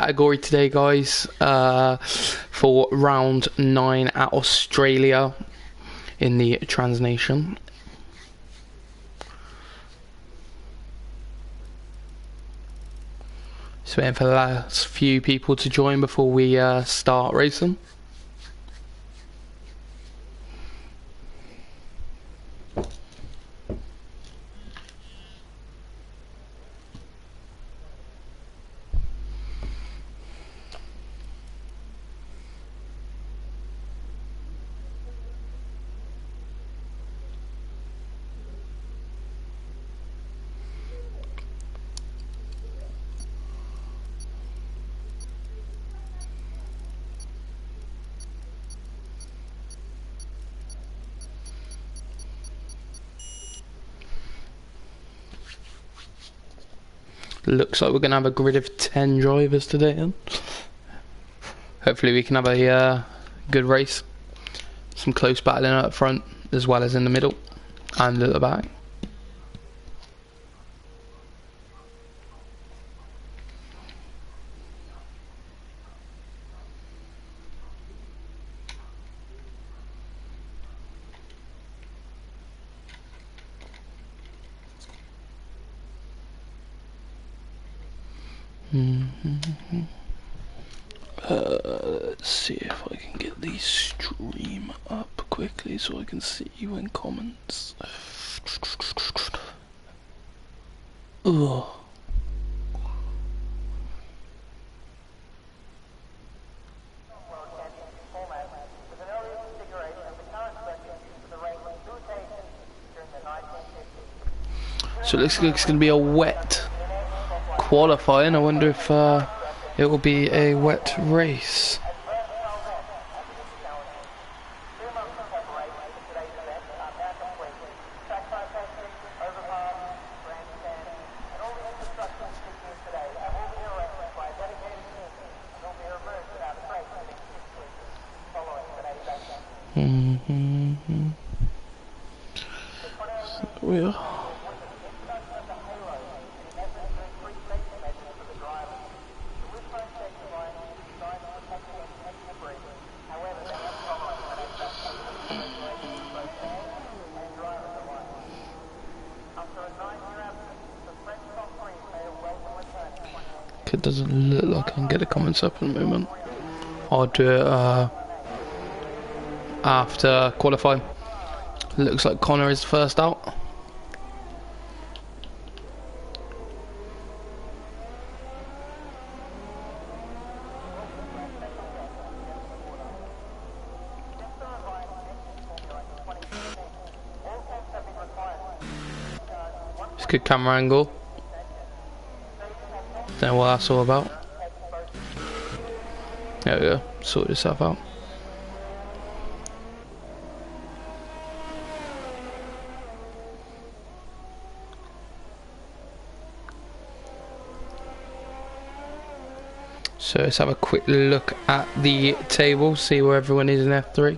category today, guys, for round 9 at Australia in the Trans Nation. Just waiting for the last few people to join before we start racing. Looks like we're going to have a grid of 10 drivers today, and hopefully we can have a good race. Some close battling up front as well as in the middle and at the back. Let's see if I can get the stream up quickly so I can see you in comments. Ugh. So it looks like it's going to be a wet qualifying. I wonder if it will be a wet race. We are. It doesn't look like I can get the comments up in a moment. I'll do it after qualifying. Looks like Connor is first out. It's a good camera angle. Don't know what that's all about. There we go, sort yourself out. So let's have a quick look at the table, see where everyone is in F3.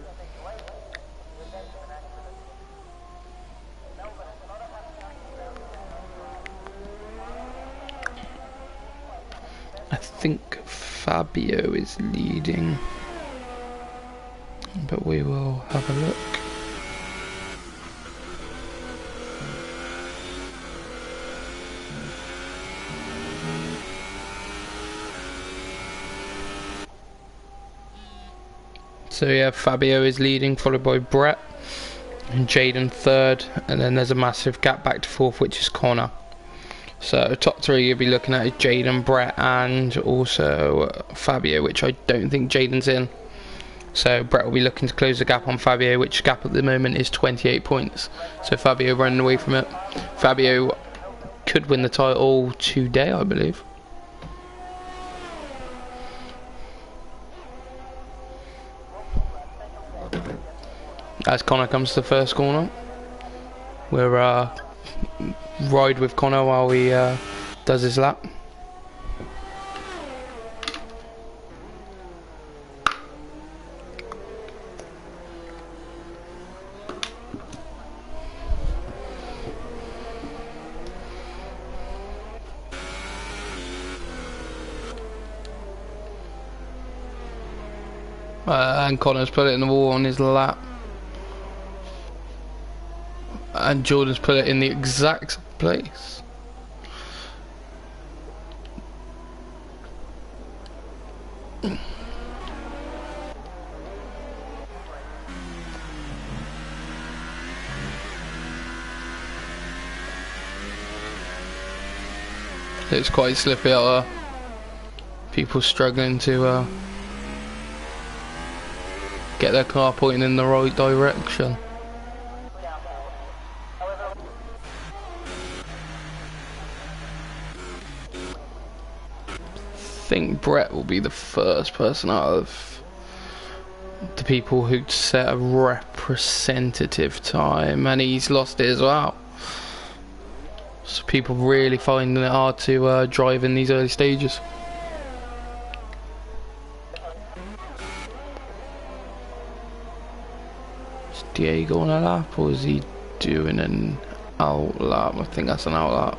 I think Fabio is leading, but we will have a look. So yeah, Fabio is leading, followed by Brett and Jaden third, and then there's a massive gap back to fourth, which is Connor. So top three you'll be looking at is Jaden, Brett and also Fabio, which I don't think Jaden's in. So Brett will be looking to close the gap on Fabio, which gap at the moment is 28 points. So Fabio running away from it. Fabio could win the title today, I believe. As Connor comes to the first corner, we'll ride with Connor while he does his lap. And Connor's put it in the wall on his lap. And Jordan's put it in the exact place. It's quite slippy out there. People struggling to get their car pointing in the right direction. I think Brett will be the first person out of the people who'd set a representative time, and he's lost it as well. So people really finding it hard to drive in these early stages. Is Diego on a lap, or is he doing an out lap? I think that's an out lap.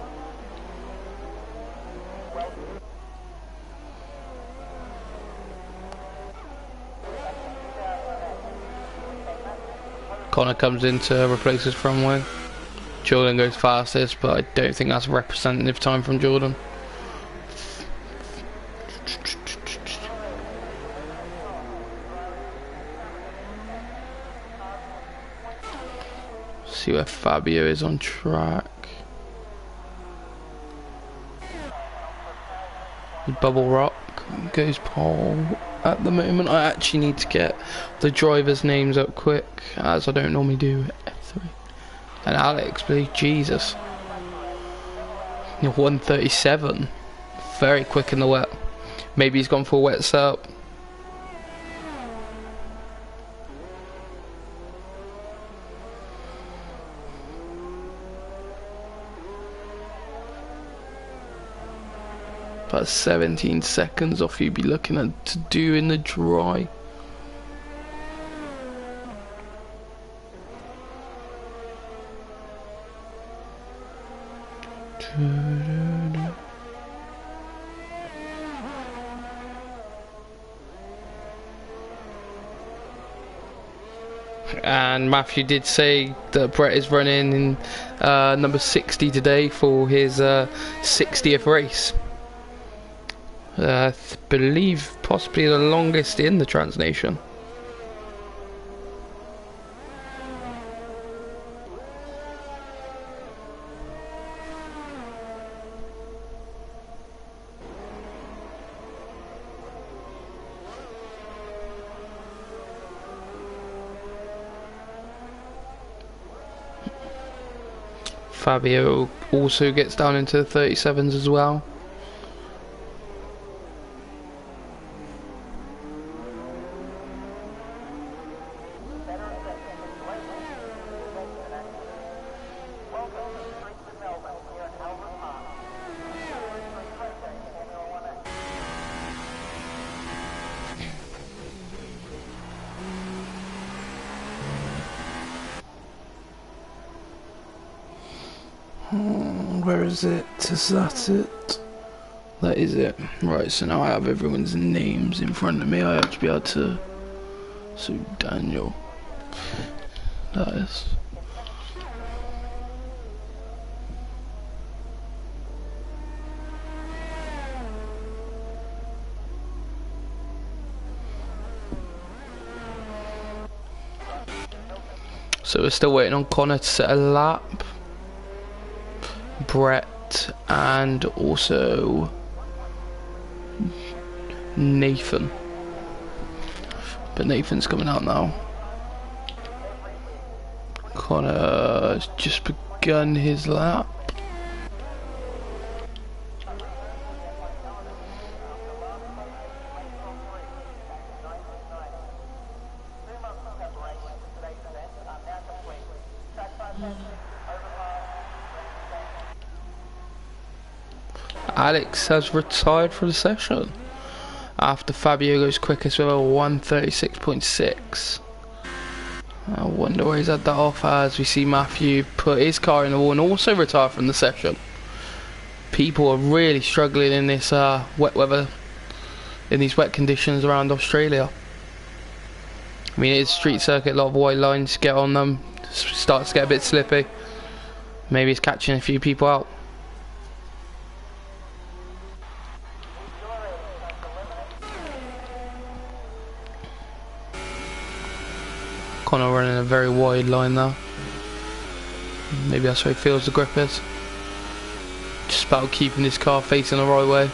Connor comes in to replace his front wing. Jordan goes fastest, but I don't think that's representative time from Jordan. See where Fabio is on track. Bubble Rock goes pole at the moment. I actually need to get the drivers' names up quick, as I don't normally do. F3. And Alex, please, Jesus. 137. Very quick in the wet. Maybe he's gone for a wet setup. About 17 seconds off you'd be looking at to do in the dry. And Matthew did say that Brett is running in number 60 today for his 60th race. I believe possibly the longest in the Trans Nation. Fabio also gets down into the 37s as well. Where is it? Is that it? That is it. Right, so now I have everyone's names in front of me. I have to be able to... So Daniel. That is... So we're still waiting on Connor to set a lap. Brett and also Nathan. But Nathan's coming out now. Connor has just begun his lap. Alex has retired from the session after Fabio goes quickest with a 136.6. I wonder where he's had that off, as we see Matthew put his car in the wall and also retire from the session. People are really struggling in this wet weather, in these wet conditions around Australia. I mean, it's street circuit, a lot of wide lines, get on them, starts to get a bit slippy. Maybe it's catching a few people out. Connor running a very wide line there. Maybe that's where he feels the grip is. Just about keeping his car facing the right way.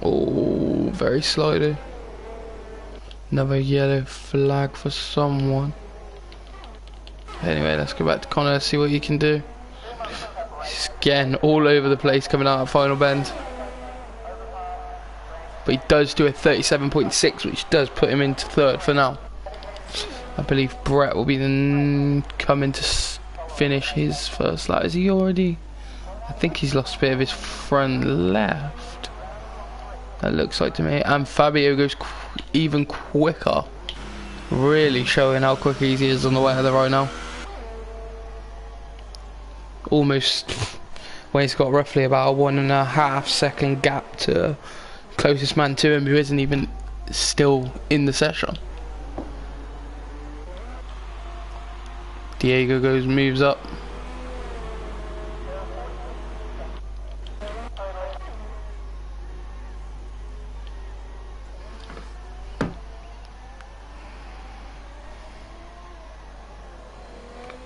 Oh, very slidey. Another yellow flag for someone. Anyway, let's go back to Connor, see what he can do. He's getting all over the place coming out of final bend. But he does do a 37.6, which does put him into third for now. I believe Brett will be coming to finish his first lap. Is he already? I think he's lost a bit of his front left. That looks like to me. And Fabio goes even quicker. Really showing how quick he is on the way to the right now. Almost when he's got roughly about a 1.5 second gap to closest man to him, who isn't even still in the session. Diego moves up.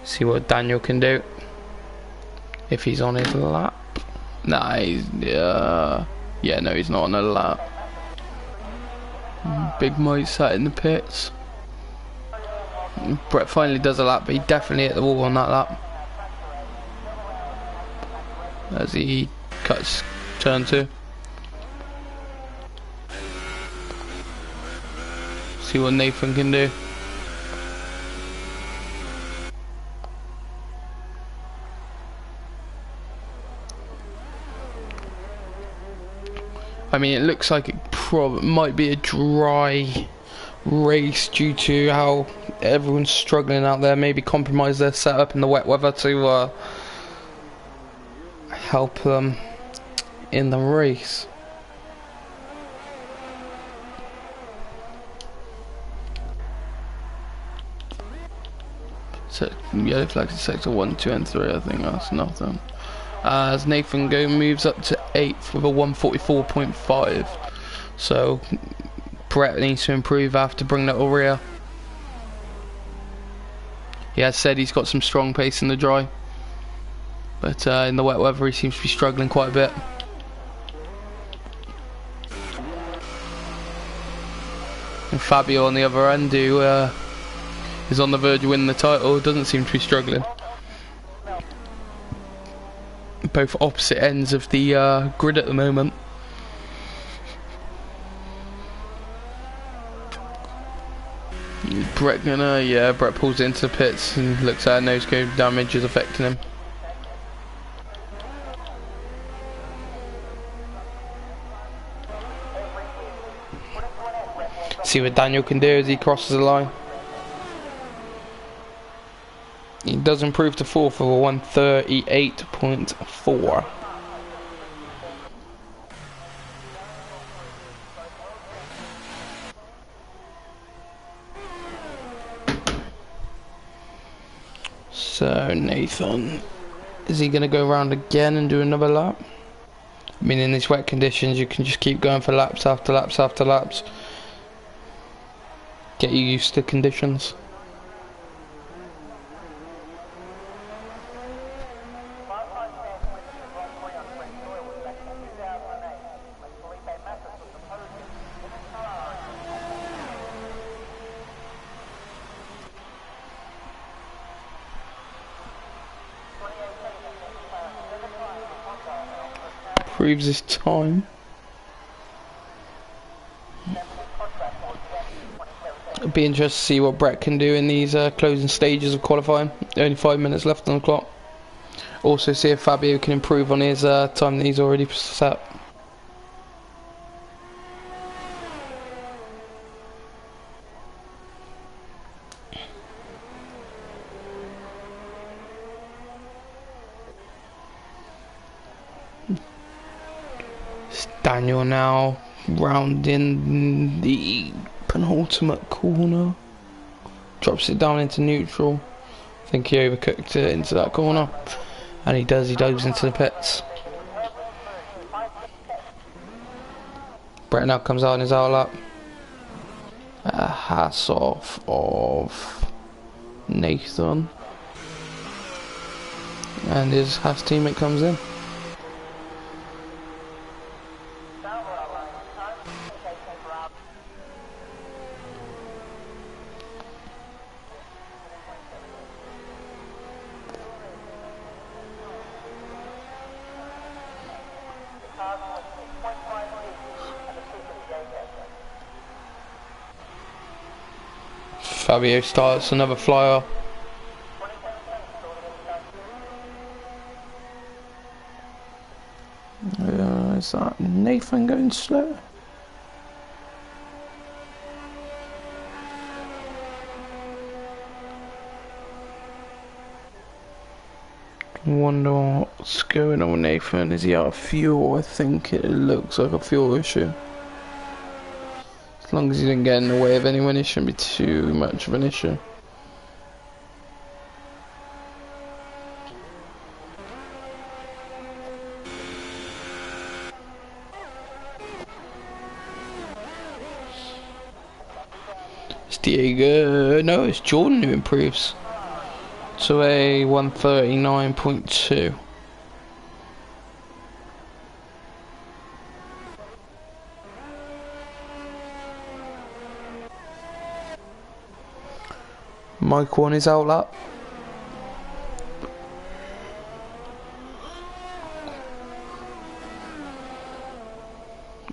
See what Daniel can do. If he's on his lap. Nah, he's yeah, no, he's not on a lap. Big Mike sat in the pits. Brett finally does a lap, but he definitely hit the wall on that lap. As he cuts turn 2. See what Nathan can do. I mean, it looks like it might be a dry race due to how everyone's struggling out there. Maybe compromise their setup in the wet weather to help them in the race. So yellow flags in sector 1, 2 and 3, I think that's nothing. As Nathan moves up to 8th with a 144.5. So Brett needs to improve after bringing that rear. He has said he's got some strong pace in the dry, but in the wet weather he seems to be struggling quite a bit. And Fabio on the other end, who is on the verge of winning the title, doesn't seem to be struggling. Both opposite ends of the grid at the moment. Brett Brett pulls it into the pits and looks at nose cone damage is affecting him. See what Daniel can do as he crosses the line. He does improve to 4th for a 138.4. So Nathan, is he going to go around again and do another lap? I mean, in these wet conditions you can just keep going for laps after laps after laps. Get you used to conditions. Proves his time. It'll be interesting to see what Brett can do in these closing stages of qualifying. Only 5 minutes left on the clock. Also see if Fabio can improve on his time that he's already set. Daniel now rounding the penultimate corner. Drops it down into neutral. I think he overcooked it into that corner. And he does, he dives into the pits. Brett now comes out in his outlap. A hats off of Nathan. And his Haas teammate comes in. Fabio starts another flyer. Is that Nathan going slow? Wonder what's going on with Nathan. Is he out of fuel? I think it looks like a fuel issue. As long as he didn't get in the way of anyone, it shouldn't be too much of an issue. It's Diego. No, it's Jordan who improves to a 139.2. Michael on his outlap.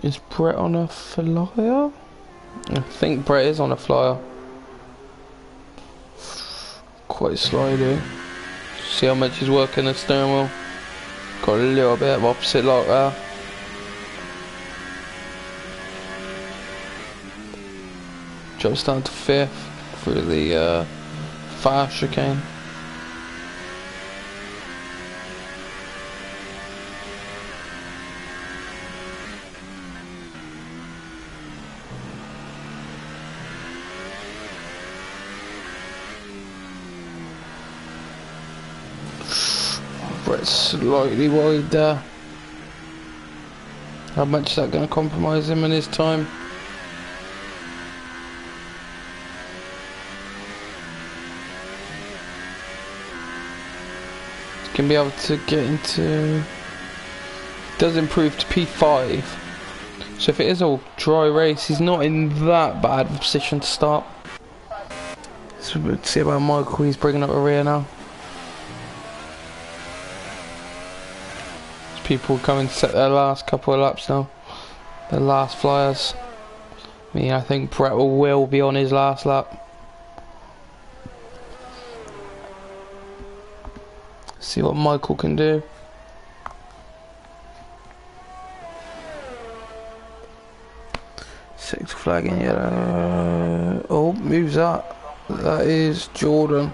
Is Brett on a flyer? I think Brett is on a flyer. Quite slidey. See how much he's working the steering wheel. Got a little bit of opposite lock there. Drops down to 5th through the fast chicane. Brett's slightly wide there. How much is that going to compromise him in his time? Can be able to get into, does improve to P5, so if it is a dry race he's not in that bad of a position to start. So let's see about Michael. He's bringing up a rear now. There's people coming to set their last couple of laps now, their last flyers. I mean, I think Brett will be on his last lap. See what Michael can do. Sixth flag in yellow. Oh, moves up. That is Jordan.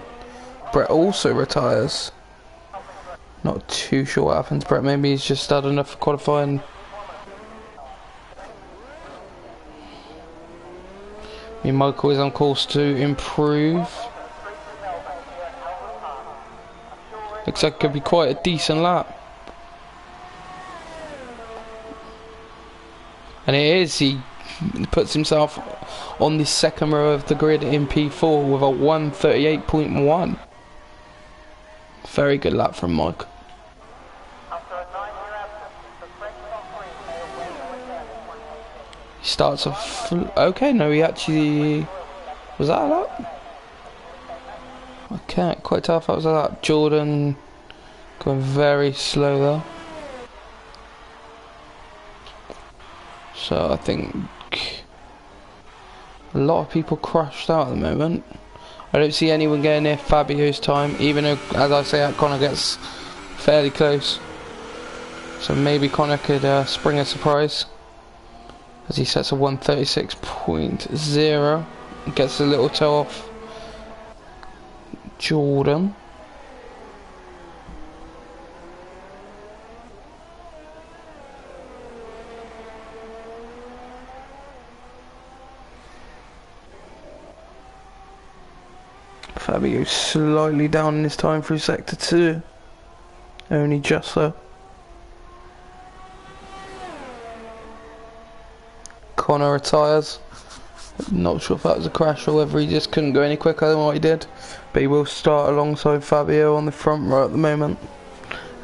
Brett also retires. Not too sure what happens. Brett maybe he's just had enough for qualifying. I mean, Michael is on course to improve. Looks like it could be quite a decent lap. And it is, he puts himself on the second row of the grid in P4 with a 138.1. Very good lap from Mike. He starts off, okay, no, he actually, was that a lap? I can't quite tell if that was that. Jordan going very slow there. So I think a lot of people crashed out at the moment. I don't see anyone getting near Fabio's time, even though, as I say, Connor gets fairly close. So maybe Connor could spring a surprise as he sets a 136.0. Gets a little toe off Jordan. Fabio slightly down in his time through sector 2. Only just so. Connor retires. Not sure if that was a crash or whether he just couldn't go any quicker than what he did. But he will start alongside Fabio on the front row at the moment.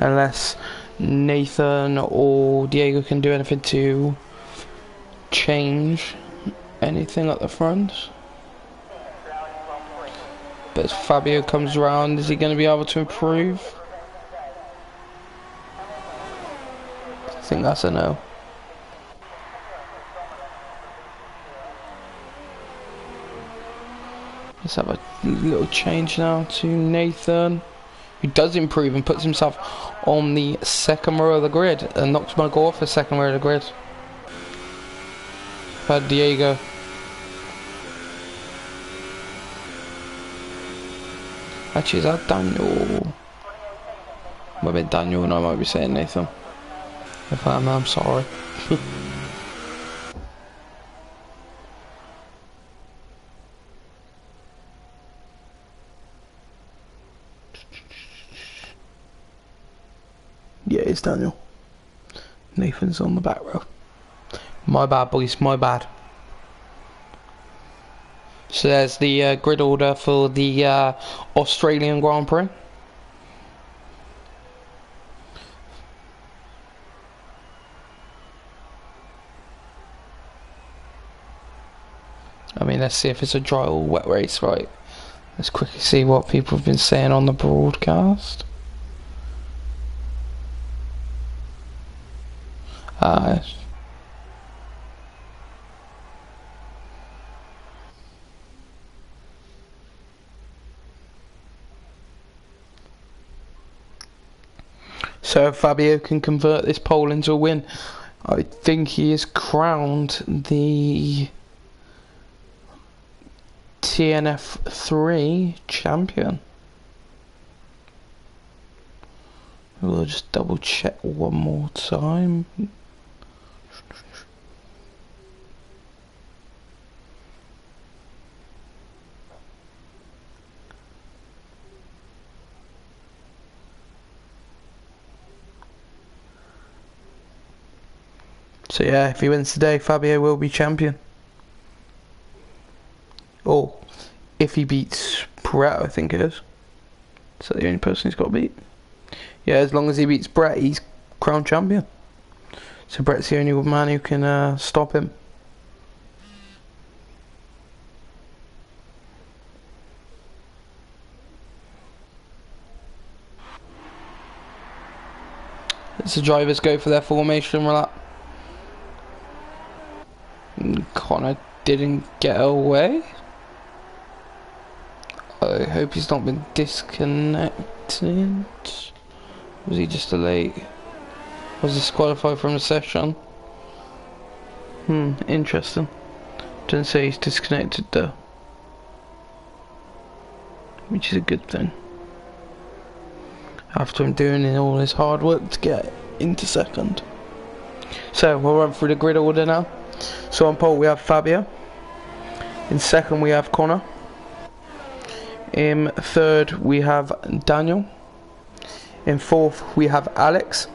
Unless Nathan or Diego can do anything to change anything at the front. But as Fabio comes around, is he going to be able to improve? I think that's a no. Let's have a little change now to Nathan, who does improve and puts himself on the second row of the grid and knocks Michael off the second row of the grid. Had Diego. Actually, is that Daniel? Might be Daniel and I might be saying Nathan. If I am, I'm sorry. Yeah, it's Daniel. Nathan's on the back row. My bad, boys, my bad. So there's the grid order for the Australian Grand Prix. I mean, let's see if it's a dry or wet race, right? Let's quickly see what people have been saying on the broadcast. So if Fabio can convert this pole into a win, I think he is crowned the TNF3 champion. We'll just double check one more time. So yeah, if he wins today, Fabio will be champion. Or if he beats Brett, I think it is. Is that the only person he's got to beat? Yeah, as long as he beats Brett, he's crowned champion. So Brett's the only man who can stop him. As the drivers go for their formation lap. Connor didn't get away. I hope he's not been disconnected. Was he just delayed? Was disqualified from the session? Interesting. Didn't say he's disconnected though, which is a good thing. After him doing all his hard work to get into second. So we'll run through the grid order now. So on pole we have Fabio. In second we have Connor. In third we have Daniel. In fourth we have Alex.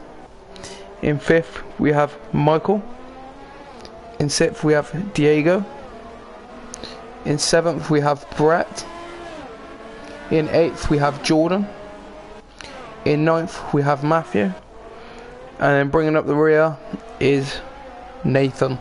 In fifth we have Michael. In sixth we have Diego. In seventh we have Brett. In eighth we have Jordan. In ninth we have Matthew. And then bringing up the rear is Nathan.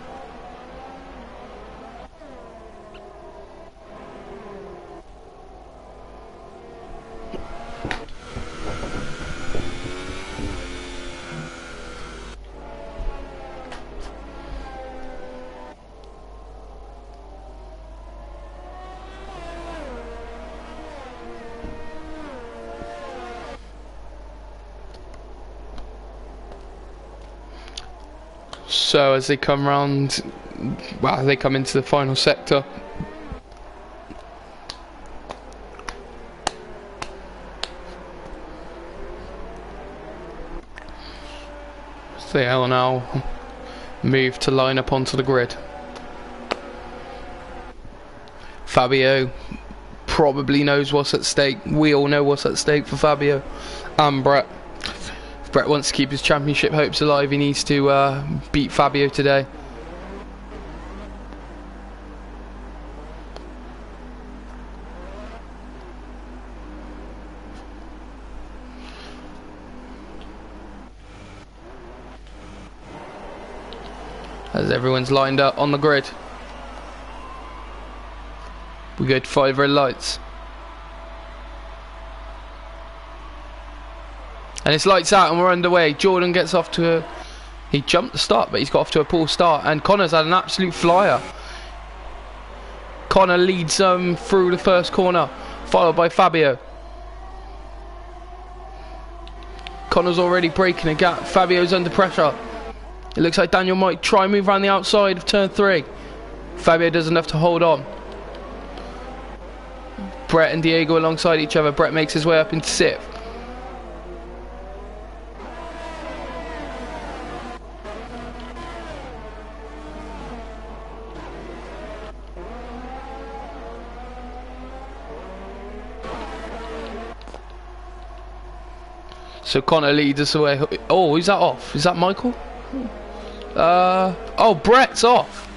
So as they come round, well, they come into the final sector. So they will now move to line up onto the grid. Fabio probably knows what's at stake. We all know what's at stake for Fabio and Brett. If Brett wants to keep his championship hopes alive, he needs to beat Fabio today. As everyone's lined up on the grid, we go to 5 red lights. And it's lights out and we're underway. Jordan gets off to a... He jumped the start, but he's got off to a poor start. And Connor's had an absolute flyer. Connor leads through the first corner, followed by Fabio. Connor's already breaking a gap. Fabio's under pressure. It looks like Daniel might try and move around the outside of turn 3. Fabio does enough to hold on. Brett and Diego alongside each other. Brett makes his way up into 6th. So Connor leads us away. Oh, is that off? Is that Michael? Oh, Brett's off.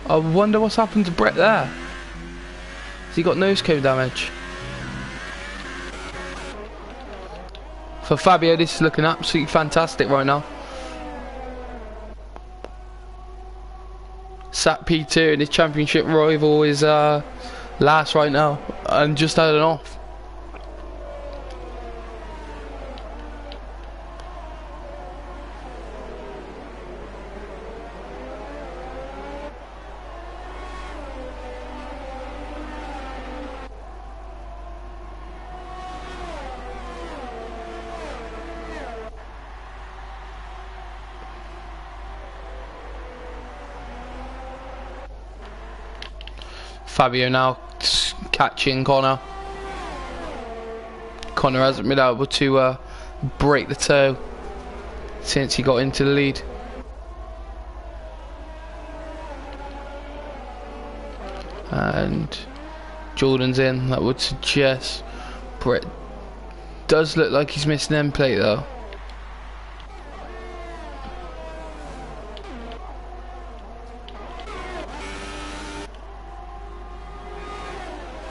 I wonder what's happened to Brett there. Has he got nose cone damage? For Fabio, this is looking absolutely fantastic right now. Sat P2 and his championship rival is last right now and just had an off. Fabio now catching Connor. Connor hasn't been able to break the toe since he got into the lead. And Jordan's in. That would suggest Brett does look like he's missing end plate though.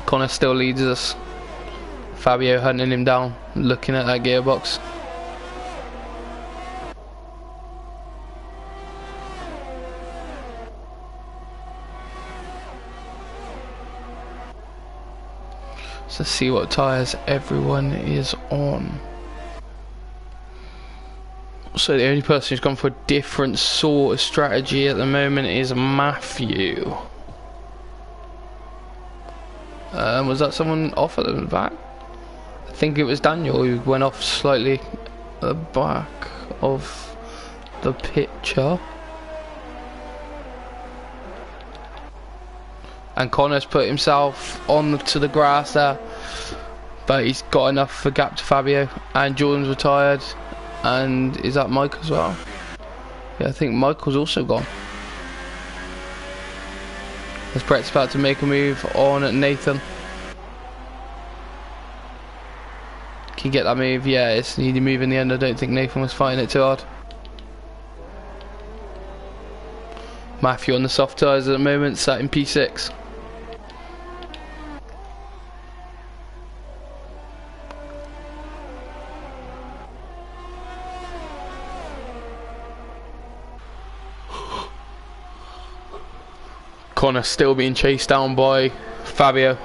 Connor still leads us. Fabio hunting him down, looking at that gearbox. So let's see what tyres everyone is on. So the only person who's gone for a different sort of strategy at the moment is Matthew. Was that someone off at the back? I think it was Daniel who went off slightly at the back of the picture. And Connor's put himself on to the grass there, but he's got enough for gap to Fabio. And Jordan's retired. And is that Mike as well? Yeah, I think Michael's also gone. As Brett's about to make a move on at Nathan. Can you get that move? Yeah, it's an easy move in the end. I don't think Nathan was fighting it too hard. Matthew on the soft tyres at the moment, sat in P6. Connor still being chased down by Fabio.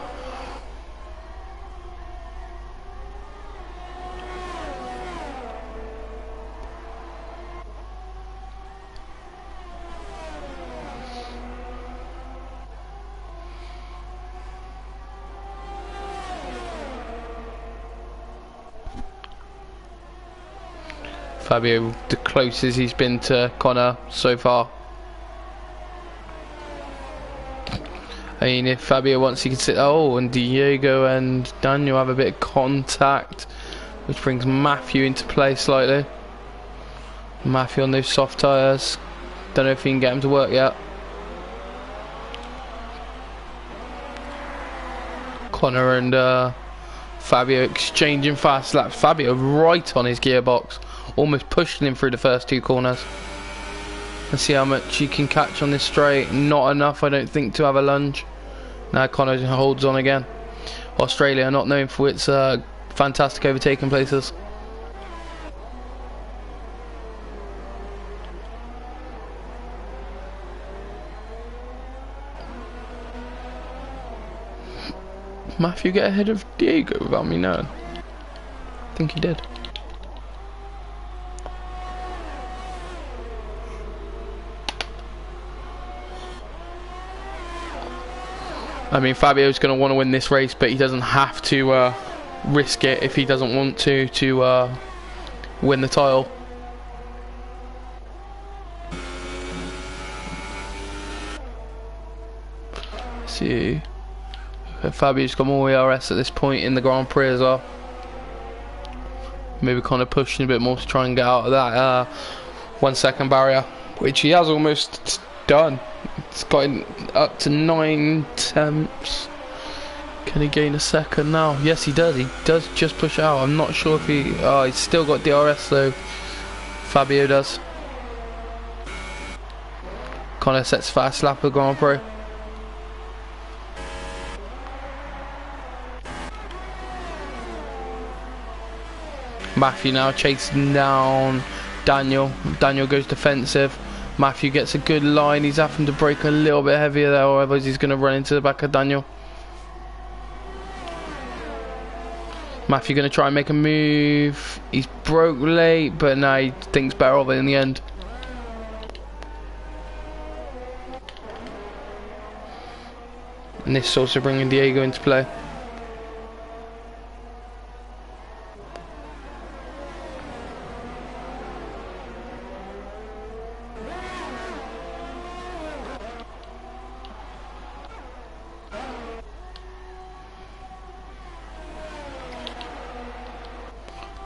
Fabio, the closest he's been to Connor so far. I mean, if Fabio wants, he can sit. Oh, and Diego and Daniel have a bit of contact, which brings Matthew into play slightly. Matthew on those soft tyres. Don't know if he can get him to work yet. Connor and Fabio exchanging fast laps. Fabio right on his gearbox, almost pushing him through the first two corners. Let's see how much he can catch on this straight. Not enough, I don't think, to have a lunge. Now Connor holds on again. Australia not known for its fantastic overtaking places. Matthew get ahead of Diego without me knowing? I think he did. I mean, Fabio's going to want to win this race, but he doesn't have to risk it if he doesn't want to win the title. Let's see. Fabio's got more ERS at this point in the Grand Prix as well. Maybe kind of pushing a bit more to try and get out of that 1 second barrier, which he has almost done. It's gotten up to 9 tenths. Can he gain a second now? Yes, he does. He does just push out. I'm not sure if he... Oh, he's still got DRS though. Fabio does. Kind of sets fast lap of Grand Prix. Matthew now chasing down Daniel. Daniel goes defensive. Matthew gets a good line. He's having to brake a little bit heavier there, or otherwise he's going to run into the back of Daniel. Matthew going to try and make a move. He's broke late, but now he thinks better of it in the end. And this is also bringing Diego into play.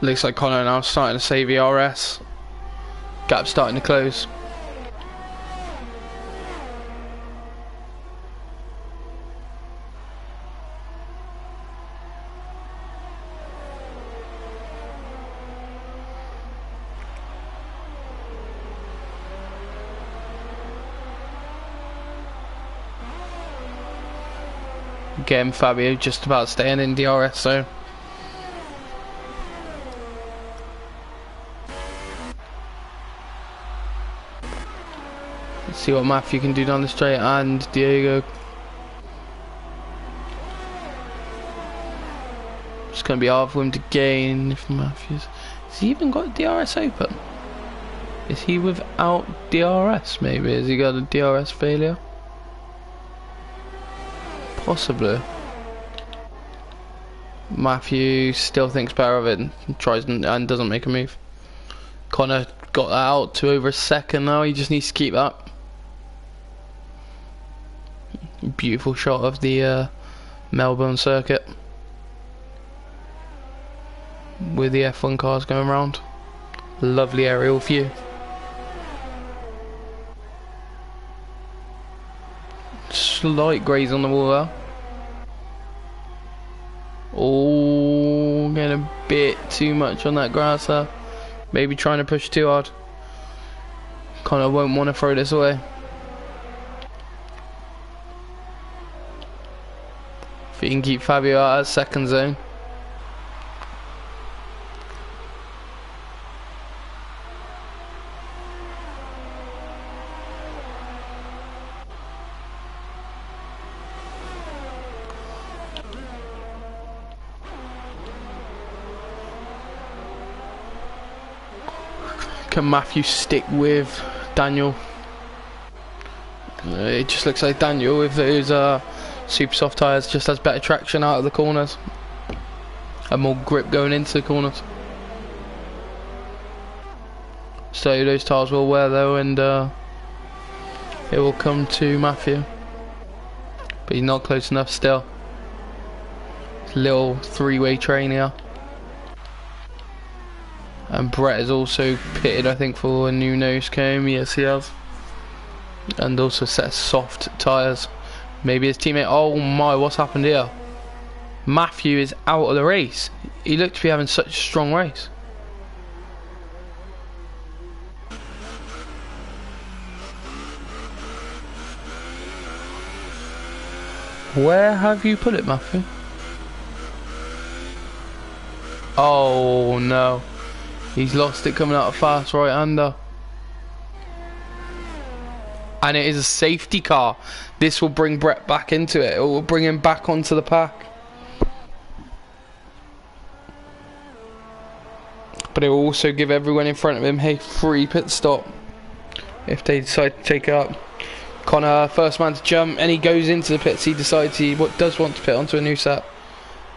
Looks like Connor now starting to save ERS. Gap starting to close. Again, Fabio just about staying in DRS zone. See what Matthew can do down the straight, and Diego. It's going to be hard for him to gain if Matthews. Has he even got DRS open? Is he without DRS maybe? Has he got a DRS failure? Possibly. Matthew still thinks better of it and tries and doesn't make a move. Connor got that out to over a second now. He just needs to keep that. Beautiful shot of the Melbourne circuit with the F1 cars going around. Lovely aerial view. Slight graze on the wall there. Oh, getting a bit too much on that grass there. Maybe trying to push too hard. Connor won't want to throw this away. If he can keep Fabio out of second zone. Can Matthew stick with Daniel? It just looks like Daniel with those super soft tyres just has better traction out of the corners and more grip going into the corners. So those tyres will wear though, and it will come to Matthew, but he's not close enough still. It's a little three-way train here. And Brett is also pitted, I think, for a new nose cone. Yes, he has. And also set soft tyres. Maybe his teammate... Oh my, what's happened here? Matthew is out of the race. He looked to be having such a strong race. Where have you put it, Matthew? Oh no. He's lost it coming out of fast right-hander. And it is a safety car. This will bring Brett back into it. It will bring him back onto the pack. But it will also give everyone in front of him a free pit stop if they decide to take it up. Connor, first man to jump, and he goes into the pits. He decides he does want to pit onto a new set.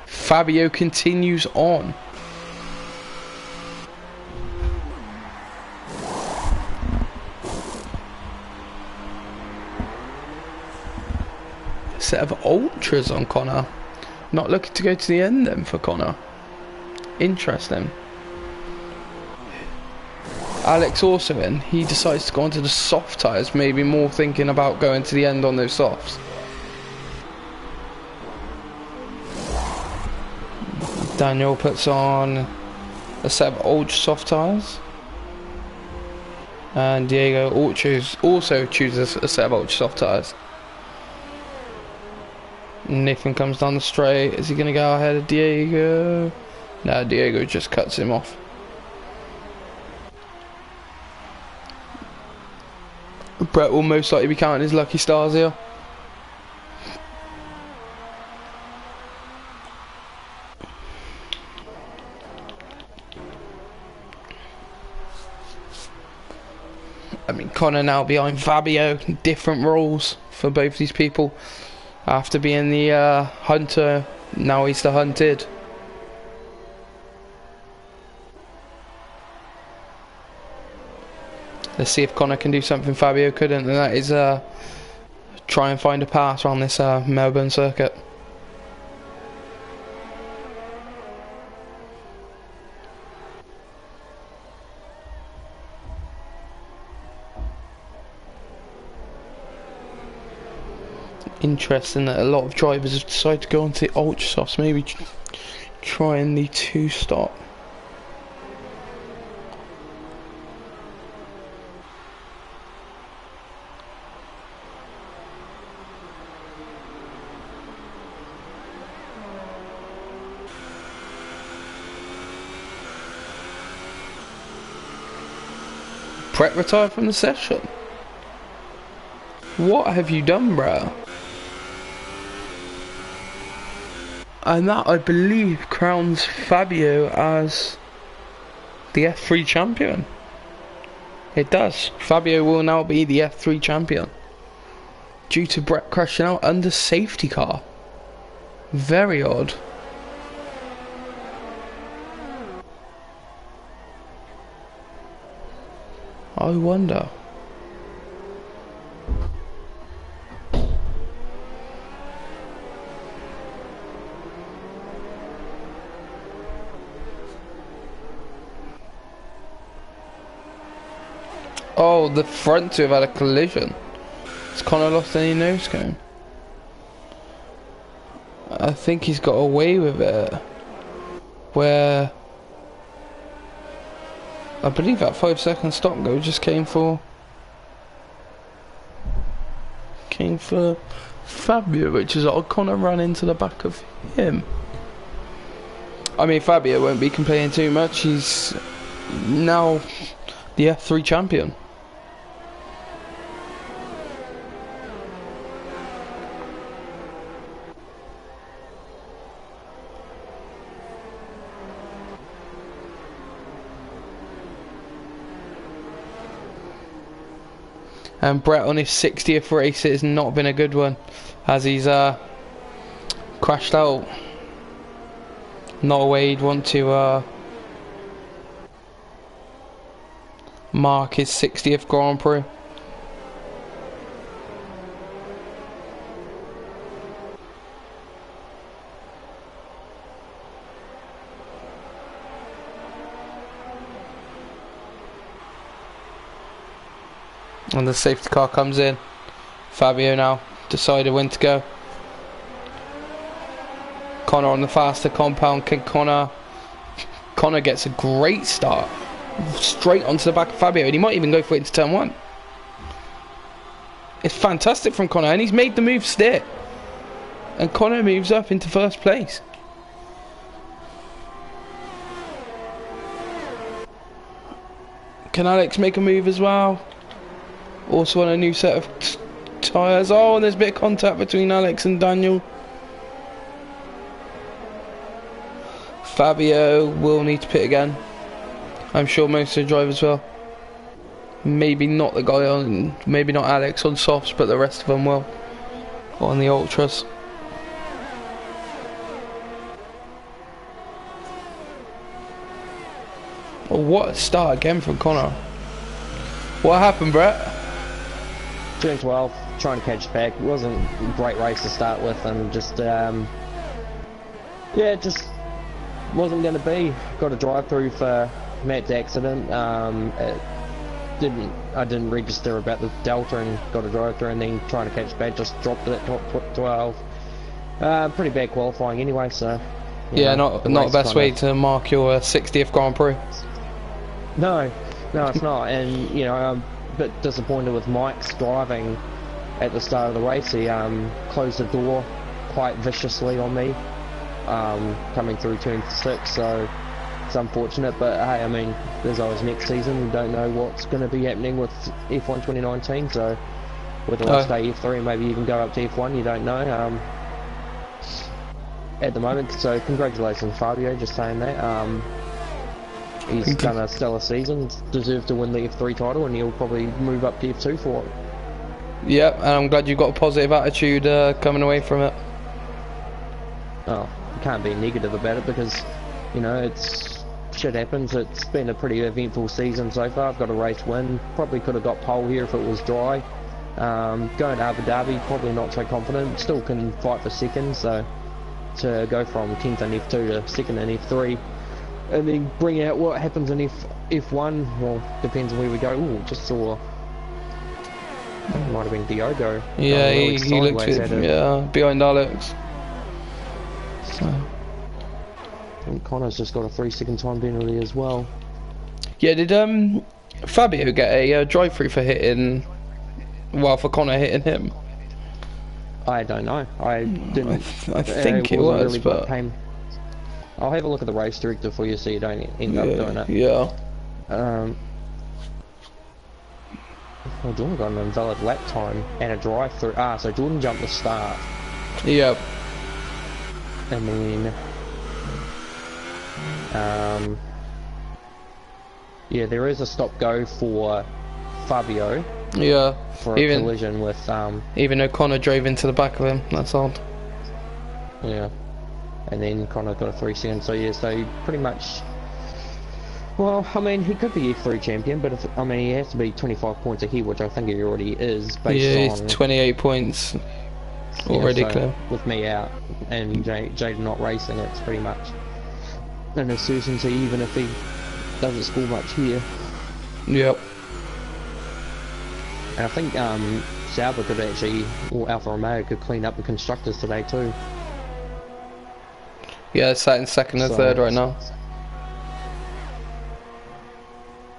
Fabio continues on. A set of ultras on Connor. Not looking to go to the end then for Connor. Interesting. Alex also in. He decides to go onto the soft tyres, maybe more thinking about going to the end on those softs. Daniel puts on a set of ultra soft tyres. And Diego also chooses a set of ultra soft tyres. Nathan comes down the straight. Is he going to go ahead of Diego? No, Diego just cuts him off. Brett will most likely be counting his lucky stars here. I mean, Connor now behind Fabio. Different rules for both these people. After being the hunter, now he's the hunted. Let's see if Connor can do something Fabio couldn't, and that is try and find a pass around this Melbourne circuit. Interesting that a lot of drivers have decided to go onto the ultra softs, maybe trying the two-stop. Brett retired from the session. What have you done, bro? And that, I believe, crowns Fabio as the F3 champion. It does. Fabio will now be the F3 champion, due to Brett crashing out under safety car. Very odd. I wonder. Oh, the front two have had a collision. Has Connor lost any nose cone? I think he's got away with it. Where I believe that 5-second stop go just came for Fabio, which is odd. Connor ran into the back of him. I mean, Fabio won't be complaining too much. He's now the F3 champion. And Brett on his 60th race, it has not been a good one, as he's crashed out. Not a way he'd want to mark his 60th Grand Prix. And the safety car comes in. Fabio now decided when to go. Connor on the faster compound. Connor gets a great start. Straight onto the back of Fabio, and he might even go for it into turn 1. It's fantastic from Connor, and he's made the move stick. And Connor moves up into first place. Can Alex make a move as well? Also on a new set of tyres. Oh, and there's a bit of contact between Alex and Daniel. Fabio will need to pit again. I'm sure most of the drivers will. Maybe not the guy on, maybe not Alex on softs, but the rest of them will. On the ultras. Oh, what a start again from Connor. What happened, Brett? Turn 12, trying to catch back. It wasn't a great race to start with, and just yeah, just wasn't going to be. Got a drive through for Matt's accident. I didn't register about the delta and got a drive through, and then trying to catch back, just dropped it at top 12. Pretty bad qualifying anyway, so yeah, not the best way to mark your 60th Grand Prix. No, it's not, and you know, I'm a bit disappointed with Mike's driving at the start of the race. He closed the door quite viciously on me coming through turn 6, so it's unfortunate, but hey, I mean, there's always next season. We don't know what's going to be happening with F1 2019, so whether we'll stay F3 and maybe even go up to F1, you don't know at the moment. So congratulations Fabio, just saying that. He's done a stellar season, deserved to win the F3 title, and he'll probably move up to F2 for it. Yep, and I'm glad you've got a positive attitude coming away from it. Oh, you can't be negative about it, because you know, shit happens. It's been a pretty eventful season so far. I've got a race win. Probably could have got pole here if it was dry. Going to Abu Dhabi, probably not so confident. Still can fight for second, so to go from 10th in F2 to 2nd in F3, and then bring out what happens in F1, well, depends on where we go. Ooh, just saw, it might have been Diogo. Yeah, he looked at it, yeah, behind Alex. So. And Connor's just got a 3-second time penalty as well. Yeah, did Fabio get a drive-through for hitting, well, for Connor hitting him? I don't know. I didn't. I think it was, really, but I'll have a look at the race director for you so you don't end up doing it. Yeah. Oh, Jordan got an invalid lap time and a drive-through. So Jordan jumped the start. Yep. And then yeah, there is a stop-go for Fabio. Yeah. For a collision with even though Connor drove into the back of him, that's odd. Yeah. And then Connor got a 3-second, so yeah, so pretty much. Well, I mean, he could be F3 champion, but I mean, he has to be 25 points ahead, which I think he already is, based on. He's 28 points already clear. With me out and Jade not racing, it's pretty much an uncertainty, even if he doesn't score much here. Yep. And I think Sauber could actually, or Alfa Romeo could clean up the constructors today too. Yeah, it's sat in 2nd and 3rd right now.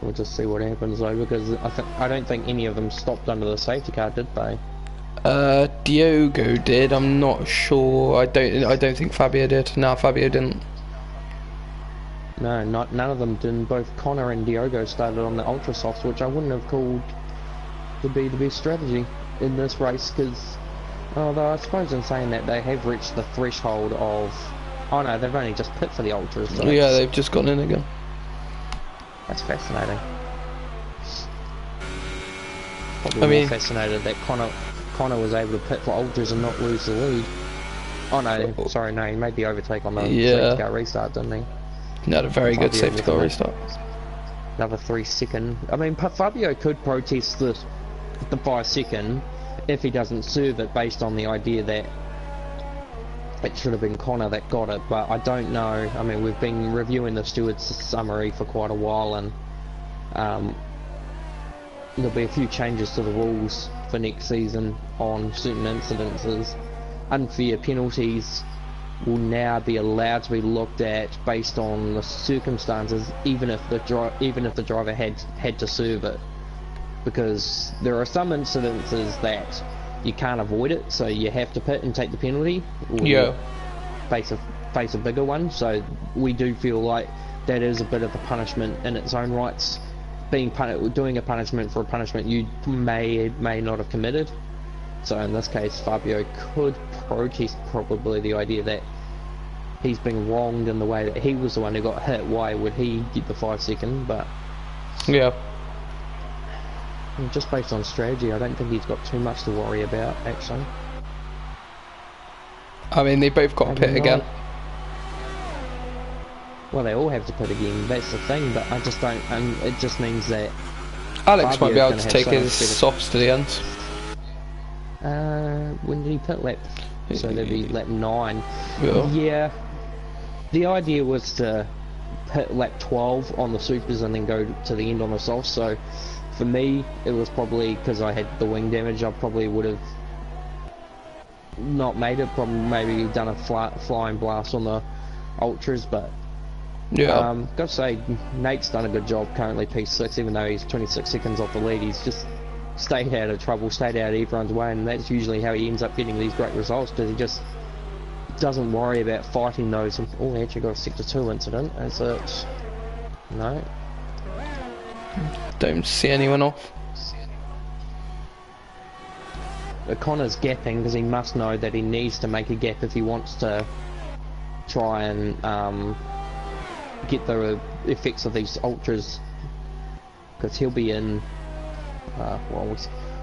We'll just see what happens though, because I don't think any of them stopped under the safety car, did they? Diogo did. I'm not sure. I don't think Fabio did. No, Fabio didn't. No, none of them did. Both Connor and Diogo started on the ultra softs, which I wouldn't have called to be the best strategy in this race, because although I suppose in saying that they have reached the threshold of. Oh no, they've only just pit for the ultras. So yeah, they've just gone in again. That's fascinating. Probably more fascinated that Connor was able to pit for ultras and not lose the lead. Oh no, sorry, no, he made the overtake on the safety car restart, didn't he? He had a very good safety car restart. Another 3-second. I mean, Fabio could protest the 5-second if he doesn't serve it, based on the idea that it should have been Connor that got it, but I don't know. I mean, we've been reviewing the stewards summary for quite a while, and there'll be a few changes to the rules for next season on certain incidences, unfair penalties, will now be allowed to be looked at based on the circumstances, even if the driver had to serve it, because there are some incidences that you can't avoid it, so you have to pit and take the penalty, or face a bigger one. So we do feel like that is a bit of a punishment in its own rights, doing a punishment for a punishment you may not have committed. So in this case, Fabio could protest probably the idea that he's been wronged in the way that he was the one who got hit. Why would he get the 5 second? But yeah, just based on strategy, I don't think he's got too much to worry about, actually. I mean, they both got to pit again. Well, they all have to pit again, that's the thing, but I just don't, it just means that Alex Fabio's might be able to have take so his much softs to the end. When did he pit lap? So that'd be lap 9. Yeah. The idea was to pit lap 12 on the supers and then go to the end on the softs. So for me, it was probably because I had the wing damage. I probably would have not made it. Probably maybe done a flying blast on the ultras, but yeah. Got to say, Nate's done a good job currently P6, even though he's 26 seconds off the lead. He's just stayed out of trouble, stayed out of everyone's way, and that's usually how he ends up getting these great results, because he just doesn't worry about fighting those. Oh, he actually got a sector 2 incident. Is it? No. Don't see anyone off. Connor's gapping because he must know that he needs to make a gap if he wants to try and get the effects of these ultras, because he'll be in well,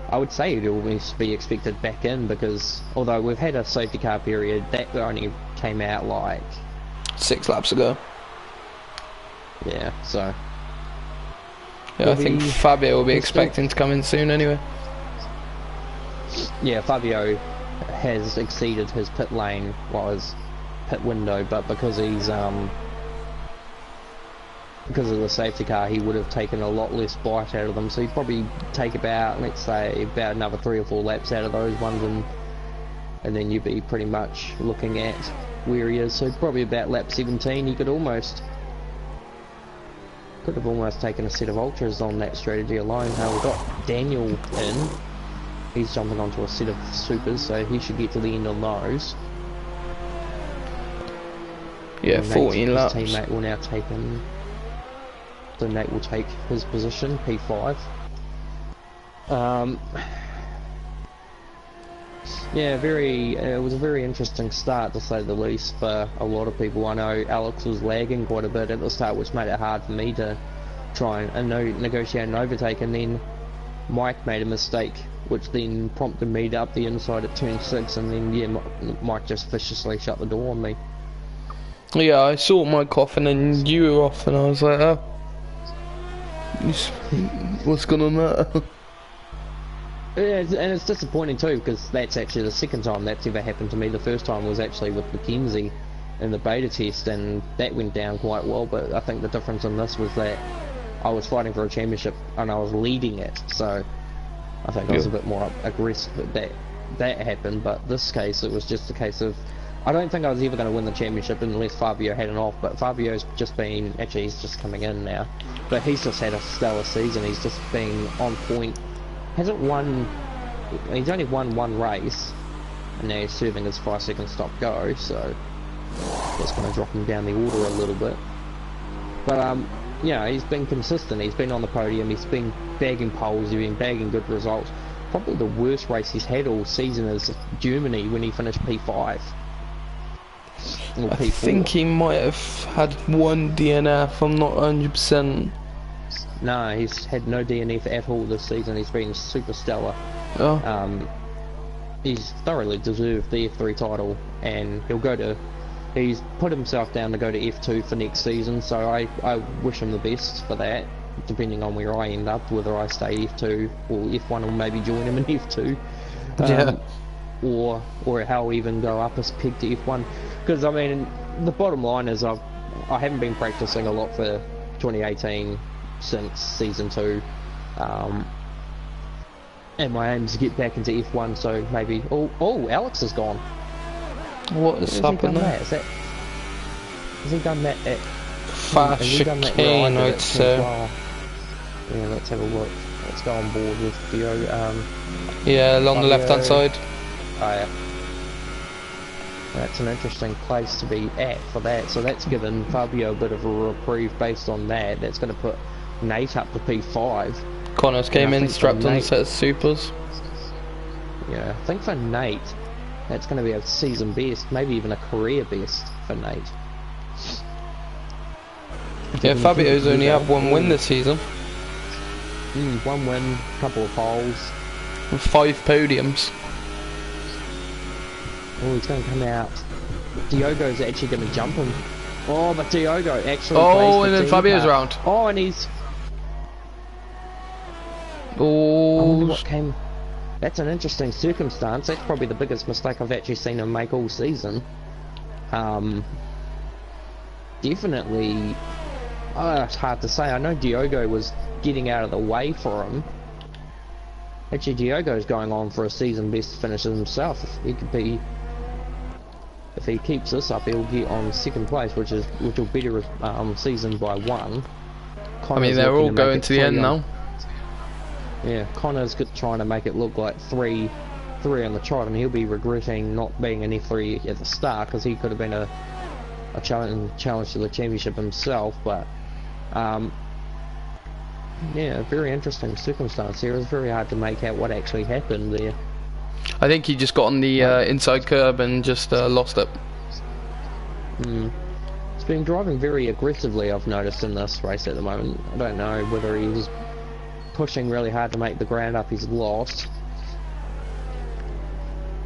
I would say he'll be expected back in, because although we've had a safety car period, that only came out like 6 laps ago. Yeah, so yeah, I think Fabio will be expecting to come in soon anyway. Yeah, Fabio has exceeded his pit lane, his pit window, but because he's because of the safety car, he would have taken a lot less bite out of them, so he'd probably take about, let's say, about another 3 or 4 laps out of those ones, and then you'd be pretty much looking at where he is. So probably about lap 17, he could have almost taken a set of ultras on that strategy alone. Now we've got Daniel in, he's jumping onto a set of supers, so he should get to the end on those. Yeah, 14 laps. His teammate will now take him. So Nate will take his position, P5. Yeah, it was a very interesting start, to say the least, for a lot of people. I know Alex was lagging quite a bit at the start, which made it hard for me to try and negotiate an overtake, and then Mike made a mistake, which then prompted me to up the inside at turn 6, and then yeah, Mike just viciously shut the door on me. Yeah, I saw Mike off and then you were off, and I was like, oh, what's going on there? Yeah, and it's disappointing too, because that's actually the second time that's ever happened to me. The first time was actually with Mackenzie in the beta test, and that went down quite well, but I think the difference in this was that I was fighting for a championship and I was leading it, so I think I was a bit more aggressive that happened. But this case, it was just a case of, I don't think I was ever going to win the championship unless Fabio had an off, but Fabio's just been, actually he's just coming in now, but he's just had a stellar season. He's just been on point. He's only won 1 race, and now he's serving his 5-second stop go, so that's going to drop him down the order a little bit. But yeah, he's been consistent. He's been on the podium, he's been bagging poles, he's been bagging good results. Probably the worst race he's had all season is Germany, when he finished P5. I think he might have had 1 DNF, I'm not 100%. No, he's had no DNF at all this season. He's been super stellar. Oh. He's thoroughly deserved the F3 title, and he's put himself down to go to F2 for next season, so I wish him the best for that, depending on where I end up, whether I stay F2 or F1, or maybe join him in F2. Yeah. Or how we even go up a peg to F1, because I mean the bottom line is I haven't been practicing a lot for 2018 since season 2, and my aim is to get back into F1, so maybe Alex is gone. What is happening there? Has he done that at... Fast chicane, I'd say. Well? Yeah, let's have a look. Let's go on board with Dio. Yeah, along the left-hand side. Oh, yeah. That's an interesting place to be at for that. So that's given Fabio a bit of a reprieve based on that. That's going to put Nate up to P5. Connors came in, strapped on a set of supers. Yeah, I think for Nate, that's going to be a season best, maybe even a career best for Nate. Yeah, Fabio's only had one win this season. One win, couple of poles. And 5 podiums. Oh, he's going to come out. Diogo's actually going to jump him. Oh, but Diogo actually and then Fabio's around. Oh, and he's... Oh, I wonder what came... That's an interesting circumstance. That's probably the biggest mistake I've actually seen him make all season. Definitely... it's hard to say. I know Diogo was getting out of the way for him. Actually, Diogo's going on for a season best finish himself. If he keeps this up, he'll get on second place, which will better season by 1. I mean, they're all going to the end now. Yeah, Connor's trying to make it look like 3 on the trot, and he'll be regretting not being an F3 at the start, because he could have been a challenge to the championship himself. But yeah, very interesting circumstance here. It was very hard to make out what actually happened there. I think he just got on the inside curb and just lost it. He's been driving very aggressively, I've noticed, in this race at the moment. I don't know whether he was pushing really hard to make the ground up. He's lost.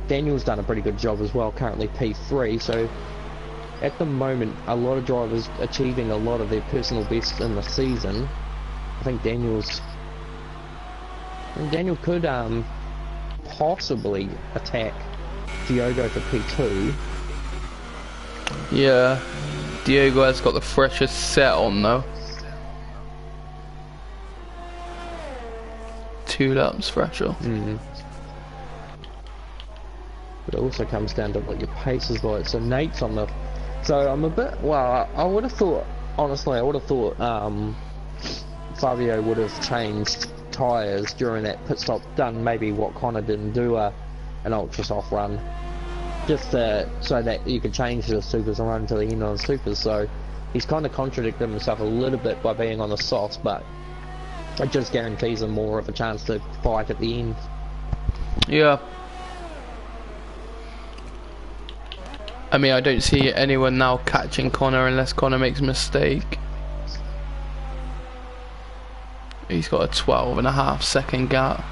Daniel's done a pretty good job as well, currently P3, so at the moment a lot of drivers achieving a lot of their personal best in the season. I think Daniel could possibly attack Diogo for P2. Yeah, Diogo has got the freshest set on though. 2 laps fresher. But it also comes down to what your pace is like. So Nate's on the... So I'm a bit... Well, I would have thought... Honestly, I would have thought Fabio would have changed tyres during that pit stop, done maybe what Connor didn't do, an ultra soft run, just so that you could change the supers and run to the end on the supers. So he's kind of contradicted himself a little bit by being on the softs, but it just guarantees him more of a chance to fight at the end. Yeah. I mean, I don't see anyone now catching Connor unless Connor makes a mistake. He's got a 12.5 second gap.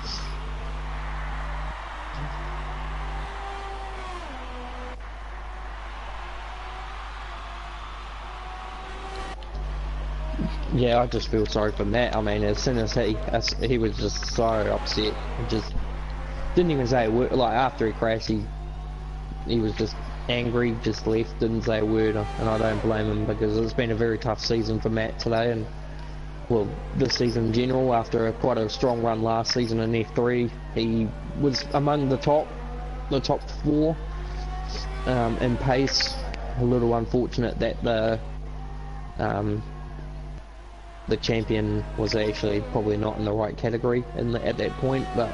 Yeah, I just feel sorry for Matt. I mean, as soon as he was just so upset, he just didn't even say a word. Like after he crashed, he was just angry, just left, didn't say a word, and I don't blame him because it's been a very tough season for Matt today, and well, this season in general. After quite a strong run last season in F3, he was among the top 4 in pace. A little unfortunate that the champion was actually probably not in the right category at that point, but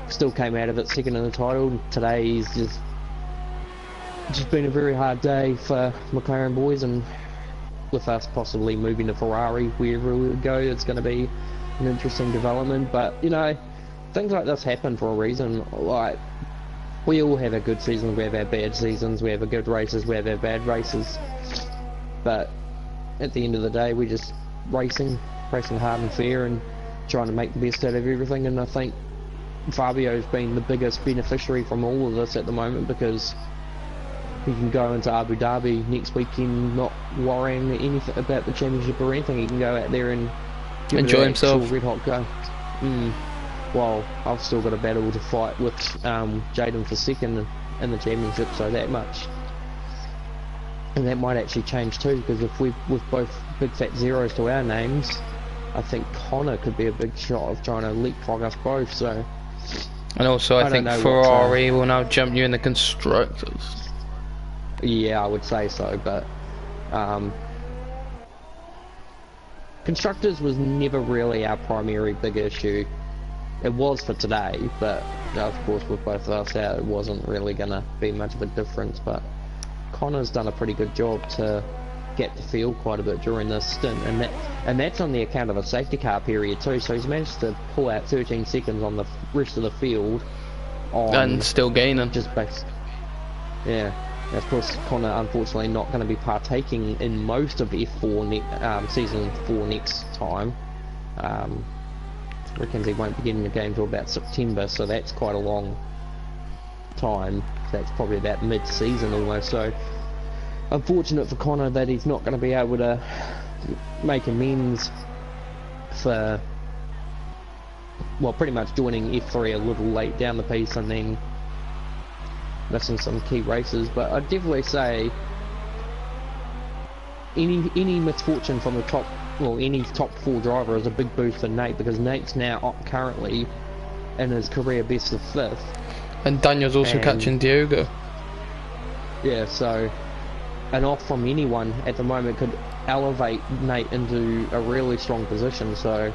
still came out of it second in the title. Today he's just been a very hard day for McLaren boys, and with us possibly moving to Ferrari wherever we would go, it's going to be an interesting development. But you know, things like this happen for a reason. Like, we all have our good seasons, we have our bad seasons, we have our good races, we have our bad races, but at the end of the day we just racing hard and fair and trying to make the best out of everything. And I think Fabio's been the biggest beneficiary from all of this at the moment, because he can go into Abu Dhabi next weekend not worrying anything about the championship or anything. He can go out there and enjoy himself, red hot go. Well, I've still got a battle to fight with Jaden for second in the championship, so that much. And that might actually change too, because if we've both big fat zeros to our names, I think Connor could be a big shot of trying to leapfrog us both. So, and also I think Ferrari will now jump you in the constructors. Yeah, I would say so, but um, constructors was never really our primary big issue. It was for today, but of course with both of us out, it wasn't really gonna be much of a difference. But Connor's done a pretty good job to get the field quite a bit during this stint, and that's on the account of a safety car period too. So he's managed to pull out 13 seconds on the rest of the field, and still gaining. Just based, yeah. And of course, Connor unfortunately not going to be partaking in most of F4 season 4 next time. Reckons he won't be getting the game till about September, so that's quite a long time. That's probably about mid-season almost. So unfortunate for Connor that he's not going to be able to make amends for, well, pretty much joining F3 a little late down the piece and then missing some key races. But I'd definitely say any misfortune from the top, well, any top 4 driver is a big boost for Nate, because Nate's now currently in his career best of 5th. And Daniel's also catching Diogo. Yeah, so an off from anyone at the moment could elevate Nate into a really strong position. So,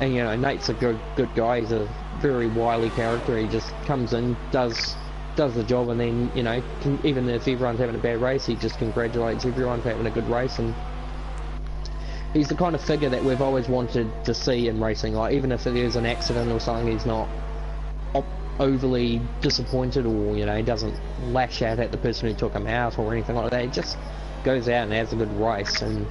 and you know, Nate's a good guy. He's a very wily character. He just comes in, does the job, and then, you know, even if everyone's having a bad race, he just congratulates everyone for having a good race. And he's the kind of figure that we've always wanted to see in racing. Like, even if there's an accident or something, he's not overly disappointed, or, you know, he doesn't lash out at the person who took him out or anything like that. He just goes out and has a good race, and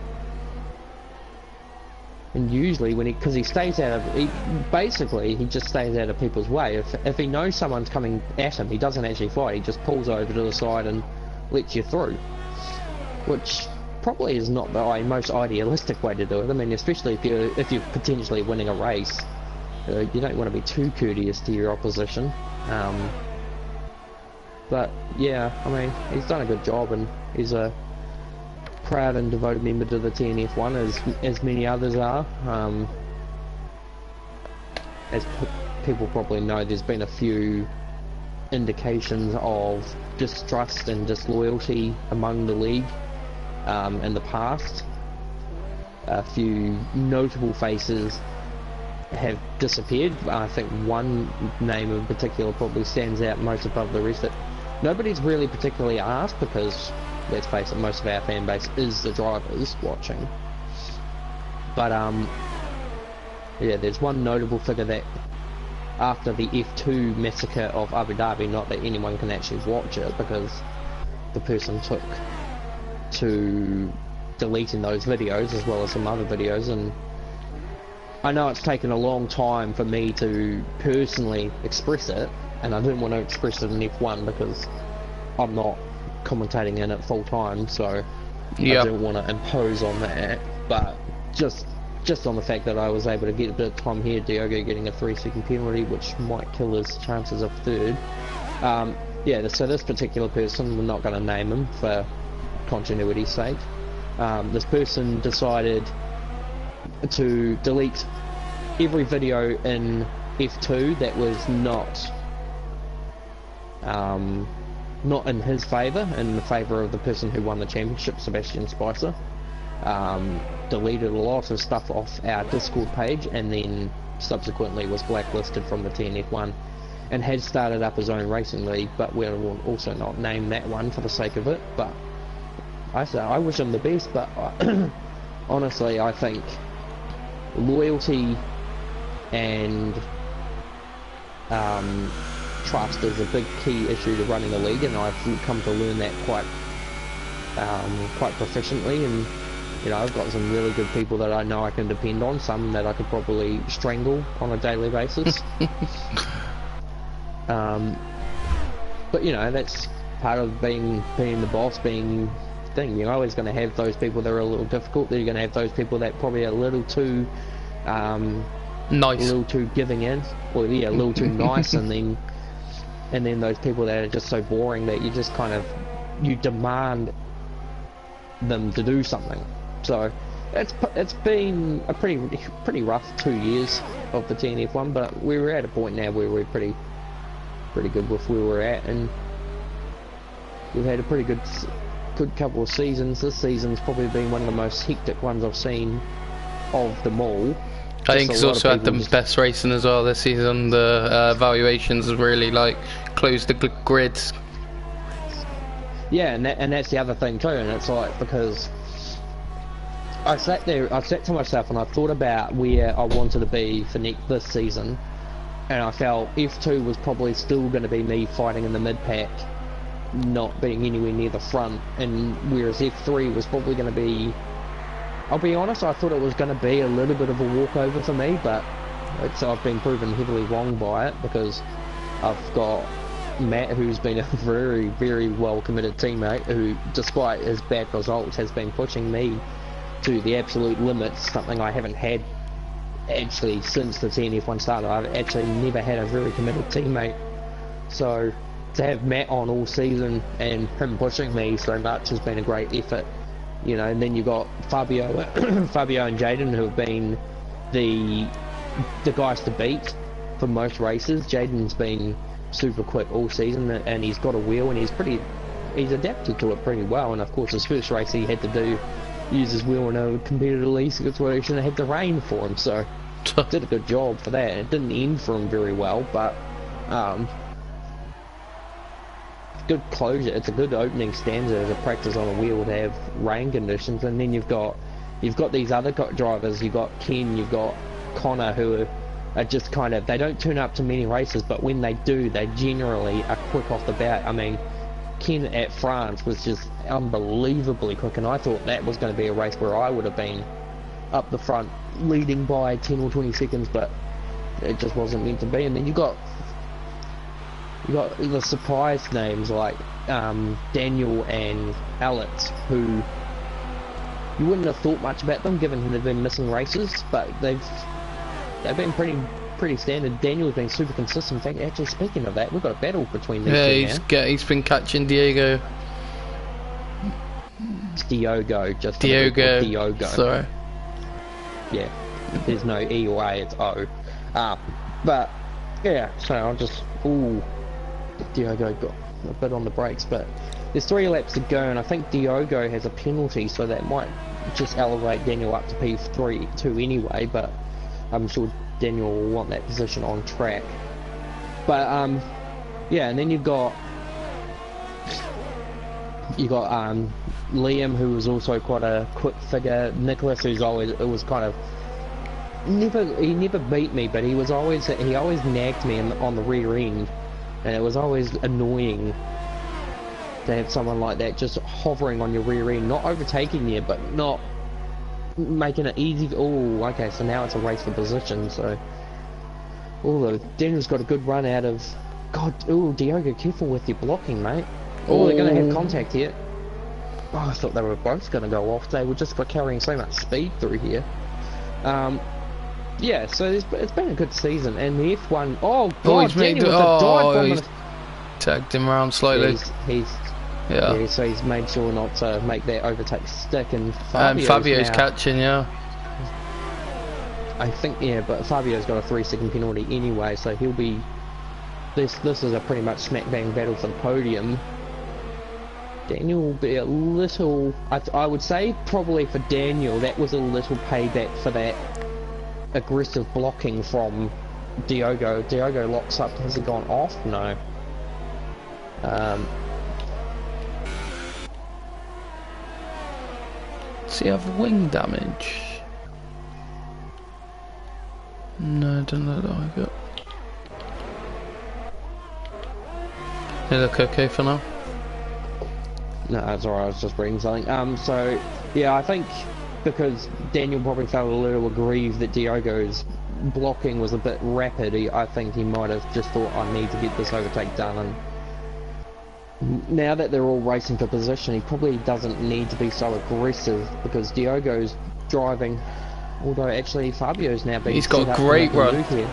usually when because he stays out of, basically he just stays out of people's way. If he knows someone's coming at him, he doesn't actually fight. He just pulls over to the side and lets you through, which probably is not the most idealistic way to do it. I mean, especially if you're potentially winning a race, you don't want to be too courteous to your opposition. But yeah, I mean, he's done a good job, and he's a proud and devoted member to the TNF1, as many others are. As people probably know, there's been a few indications of distrust and disloyalty among the league in the past. A few notable faces have disappeared. I think one name in particular probably stands out most above the rest that nobody's really particularly asked, because let's face it, most of our fan base is the drivers watching. But yeah, there's one notable figure that after the F2 massacre of Abu Dhabi, not that anyone can actually watch it because the person took to deleting those videos as well as some other videos, and I know it's taken a long time for me to personally express it, and I didn't want to express it in F1 because I'm not commentating in it full time, so I don't want to impose on that. But just on the fact that I was able to get a bit of time here, Diogo getting a 3-second penalty, which might kill his chances of 3rd. Yeah, so this particular person, we're not going to name him for continuity's sake. This person decided to delete every video in F2 that was not in his favour, in the favour of the person who won the championship, Sebastian Spicer. Deleted a lot of stuff off our Discord page, and then subsequently was blacklisted from the TNF1, and had started up his own racing league, but we'll also not name that one for the sake of it. But I wish him the best, but honestly, I think loyalty and trust is a big key issue to running a league, and I've come to learn that quite proficiently. And you know, I've got some really good people that I know I can depend on, some that I could probably strangle on a daily basis. But you know, that's part of being the boss, being thing. You're always going to have those people that are a little difficult. You're going to have those people that probably are a little too nice, a little too giving in, or yeah, a little too nice, and then those people that are just so boring that you just kind of demand them to do something. So it's been a pretty rough 2 years of the TNF1, but we were at a point now where we're pretty good with where we're at, and we've had a pretty good couple of seasons. This season's probably been one of the most hectic ones I've seen of them all. I think it's also had the best racing as well this season. The valuations have really like closed the grids. Yeah, and that's the other thing too. And it's like, because I sat to myself and I thought about where I wanted to be for this season, and I felt F2 was probably still going to be me fighting in the mid pack, not being anywhere near the front, and whereas F3 was probably going to be, I'll be honest, I thought it was going to be a little bit of a walkover for me, but I've been proven heavily wrong by it, because I've got Matt, who's been a very, very well committed teammate, who despite his bad results has been pushing me to the absolute limits, something I haven't had actually since the TNF1 started. I've actually never had a very committed teammate, so to have Matt on all season and him pushing me so much has been a great effort, you know. And then you've got Fabio and Jaden, who have been the guys to beat for most races. Jaden's been super quick all season, and he's got a wheel, and he's adapted to it pretty well. And of course his first race he had to use his wheel in a competitive situation, and had the rain for him, so did a good job for that. It didn't end for him very well, but good closure. It's a good opening stanza as a practice on a wheel to have rain conditions. And then you've got these other drivers. You've got Ken, you've got Connor, who are just kind of, they don't turn up to many races, but when they do, they generally are quick off the bat. I mean, Ken at France was just unbelievably quick, and I thought that was going to be a race where I would have been up the front leading by 10 or 20 seconds, but it just wasn't meant to be. And then you got the surprise names like Daniel and Alex, who you wouldn't have thought much about them given they've been missing races, but they've been pretty standard. Daniel's been super consistent. In fact, actually, speaking of that, we've got a battle between these two now. He's been catching Diego. It's Diogo, just Diogo. Sorry. Yeah, there's no E or A, it's O. But yeah, so I'll just, Diogo got a bit on the brakes, but there's 3 laps to go, and I think Diogo has a penalty, so that might just elevate Daniel up to P2 anyway, but I'm sure Daniel will want that position on track. But yeah, and then you've got Liam, who was also quite a quick figure. Nicholas, who's always, it was kind of he never beat me, but he always nagged me on the rear end, and it was always annoying to have someone like that just hovering on your rear end, not overtaking you, but not making it easy. Okay, so now it's a race for position. So Daniel's got a good run out of, Diogo, careful with your blocking, mate. They're going to have contact here. I thought they were both going to go off. They were just for carrying so much speed through here. Yeah, so it's been a good season. And the F1, he's tagged him around slowly. Yeah, so he's made sure not to make that overtake stick, and Fabio's catching, yeah. I think, yeah, but Fabio's got a 3-second penalty anyway, so he'll be. This is a pretty much smack bang battle for the podium. Daniel will be a little. I would say probably for Daniel that was a little payback for that aggressive blocking from Diogo. Diogo locks up. Has he gone off? No. Does he have wing damage? No, it doesn't look like it. They look okay for now. No, that's alright, I was just reading something. So, yeah, I think because Daniel probably felt a little aggrieved that Diogo's blocking was a bit rapid, I think he might have just thought, I need to get this overtake done, and now that they're all racing for position, he probably doesn't need to be so aggressive, because Diogo's driving, although actually Fabio's now being. He's got a great run here.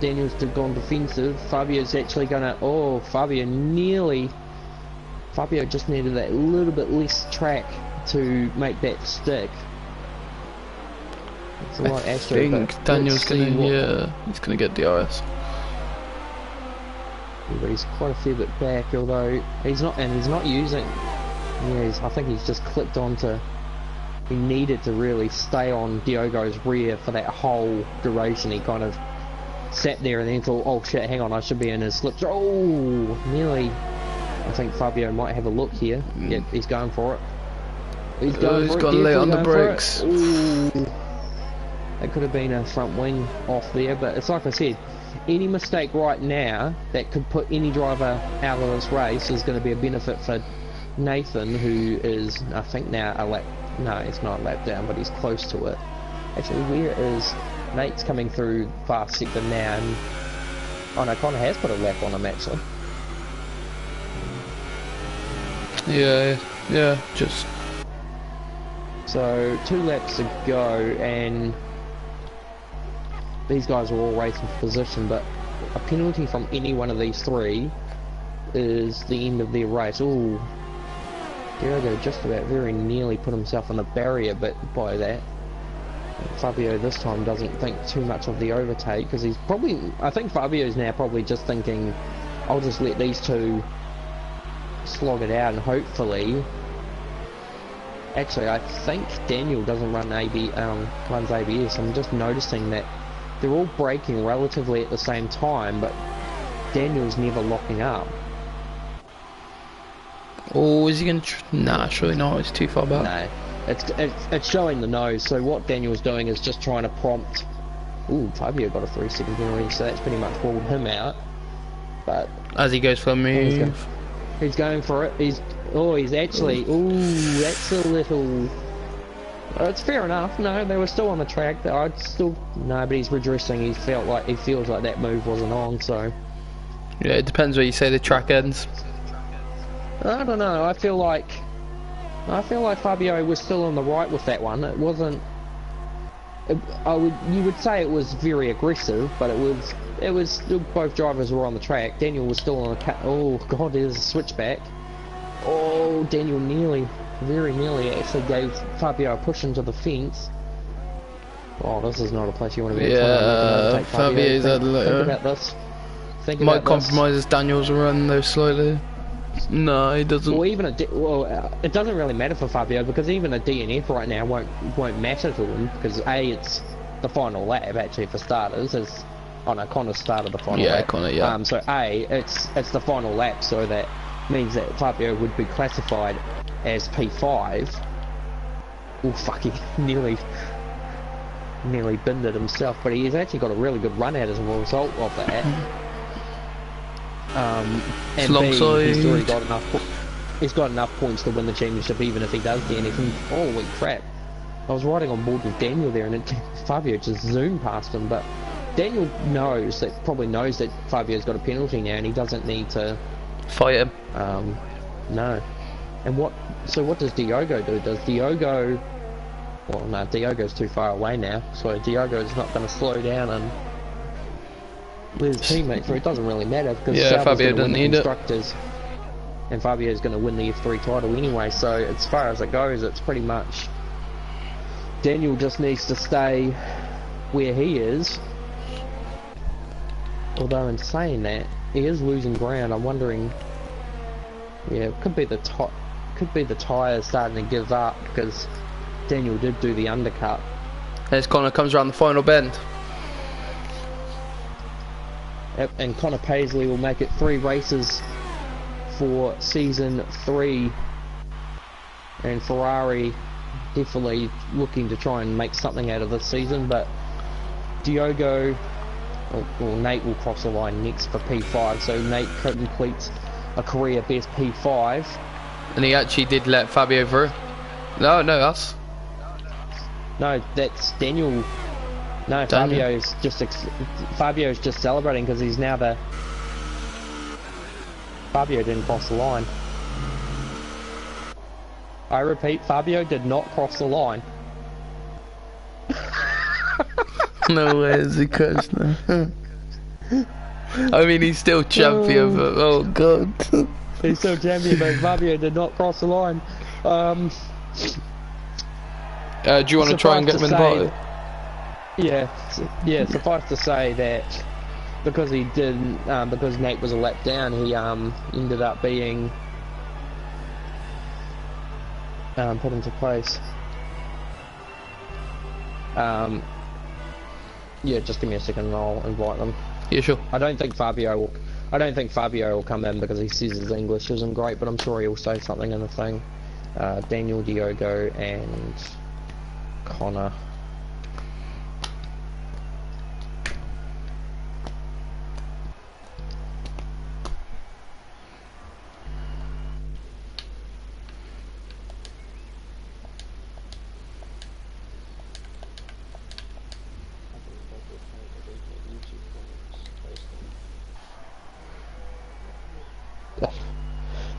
Daniel's gone defensive. Fabio's actually gonna. Fabio just needed that little bit less track to make that stick. I think Daniel's gonna, he's gonna get DRS. but he's quite a fair bit back, although he's not using. Yeah, I think he's just clipped onto. He needed to really stay on Diogo's rear for that whole duration. He kind of sat there and then thought, oh shit, hang on, I should be in his slips. Oh, nearly. I think Fabio might have a look here. Yep, he's going for it. He's gone late on the brakes. Ooh. That could have been a front wing off there, but it's like I said, any mistake right now that could put any driver out of this race is going to be a benefit for Nathan, who is, I think now a lap, no, it's not a lap down, but he's close to it. Actually, where is, Nate's coming through fast sector now, and, oh no, Connor has put a lap on him actually. Yeah, just. So, 2 laps to go, and these guys are all racing for position, but a penalty from any one of these 3 is the end of their race. Ooh, Diogo just about very nearly put himself on the barrier, but by that, Fabio this time doesn't think too much of the overtake, because he's probably, I think Fabio's now probably just thinking, I'll just let these 2 slog it out, and hopefully, actually I think Daniel doesn't run runs ABS. I'm just noticing that they're all braking relatively at the same time, but Daniel's never locking up. Oh, is he going to... Nah, surely not, it's too far back. No, it's showing the nose, so what Daniel's doing is just trying to prompt... Ooh, Fabio got a 3-second penalty, so that's pretty much ruled him out. But... As he goes for a move... He's going for it, he's actually... Ooh, that's a little... It's fair enough, no, they were still on the track, I'd still... No, but he's redressing, he feels like that move wasn't on, so... Yeah, it depends where you say the track ends. I don't know, I feel like Fabio was still on the right with that one. It wasn't... you would say it was very aggressive, but it was both drivers were on the track. Daniel was still on the oh god, there's a switchback. Oh, Daniel very nearly actually gave Fabio a push into the fence. Oh, this is not a place you want to be. Yeah, Fabio's think about this. Might compromise Daniel's run though slightly. No, he doesn't. Well, it doesn't really matter for Fabio, because even a DNF right now won't matter to him, because it's the final lap actually for starters. Connor started the final lap. Yeah, Connor, yeah. So it's the final lap, so that means that Fabio would be classified as P5. Oh fuck, he nearly binned it himself, but he's actually got a really good run out as a result of that. And he's got enough points to win the championship, even if he does DNF. And holy crap, I was riding on board with Daniel there, and Fabio just zoomed past him. But Daniel probably knows that Fabio's got a penalty now, and he doesn't need to fight him. No. And what does Diogo do? Does Diogo... Well, no, Diogo's too far away now, so Diogo's not going to slow down and with his teammates, so it doesn't really matter, because Fabio doesn't need it, and Fabio's going to win the F3 title anyway. So as far as it goes, it's pretty much Daniel just needs to stay where he is. Although in saying that, he is losing ground. I'm wondering, yeah, it could be the tyres starting to give up, because Daniel did do the undercut. As Connor comes around the final bend. Yep, and Connor Paisley will make it 3 races for season 3, and Ferrari definitely looking to try and make something out of this season. But Diogo, or Nate will cross the line next for P5, so Nate completes a career best P5. And he actually did let Fabio through. No, us. No, that's Daniel. No, Fabio's just celebrating because he's now the... Fabio didn't cross the line. I repeat, Fabio did not cross the line. No way is he crashed now. I mean, he's still champion, but oh god. He's still champion, but Fabio did not cross the line. Do you want to try and get him in the party? Yeah, suffice to say that because he didn't, because Nate was a lap down, he ended up being put into place. Yeah, just give me a second and I'll invite them. Yeah, sure. I don't think Fabio will come in because he says his English isn't great, but I'm sure he'll say something in the thing. Daniel, Diogo, and Connor.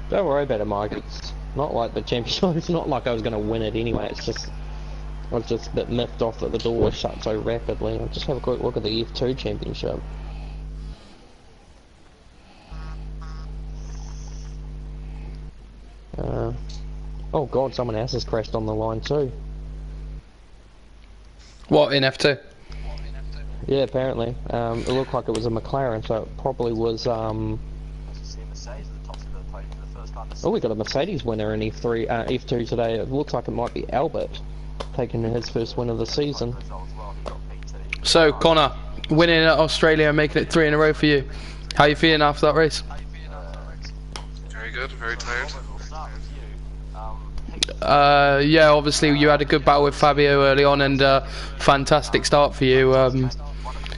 Don't worry about it, Mike. It's not like the championship. It's not like I was going to win it anyway. It's just I was just a bit miffed off that the door was shut so rapidly. I'll just have a quick look at the F2 championship. Oh god, someone else has crashed on the line too. What, in F2? Yeah, apparently. It looked like it was a McLaren, so it probably was oh, we got a Mercedes winner in F2 today. It looks like it might be Albert taking his first win of the season. So, Connor, winning at Australia and making it 3 in a row for you. How are you feeling after that race? Very good, very tired. Yeah, obviously you had a good battle with Fabio early on and fantastic start for you.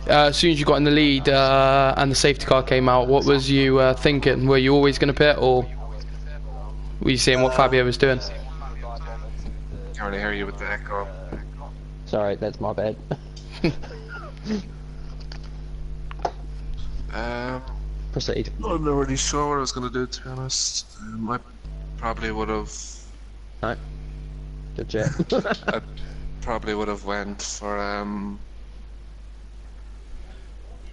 As soon as you got in the lead and the safety car came out, what was you thinking? Were you always going to pit, or were you seeing what Fabio was doing? Can't really hear you with the echo. Sorry, that's my bad. Proceed. I'm not really sure what I was going to do, to be honest. I probably would have... No. Good chat. I probably would have went for...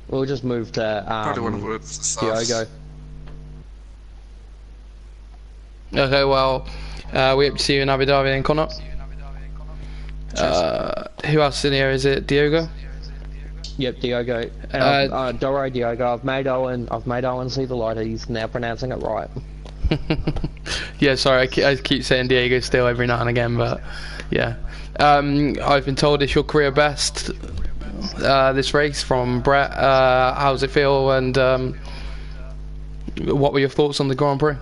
We'll just move to probably would have went for softs. Diogo. Okay, well, we hope to see you in Abu Dhabi then, Connor. Who else in here? Is it Diogo? Yep, Diogo. And don't worry, Diogo. I've made Owen see the light. He's now pronouncing it right. Yeah, sorry, I keep saying Diego still every now and again, but yeah. I've been told it's your career best, this race from Brett. How does it feel, and what were your thoughts on the Grand Prix?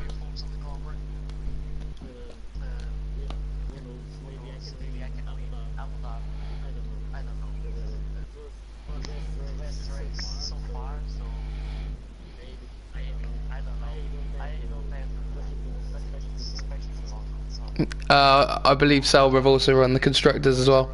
I believe Sauber have also run the constructors as well.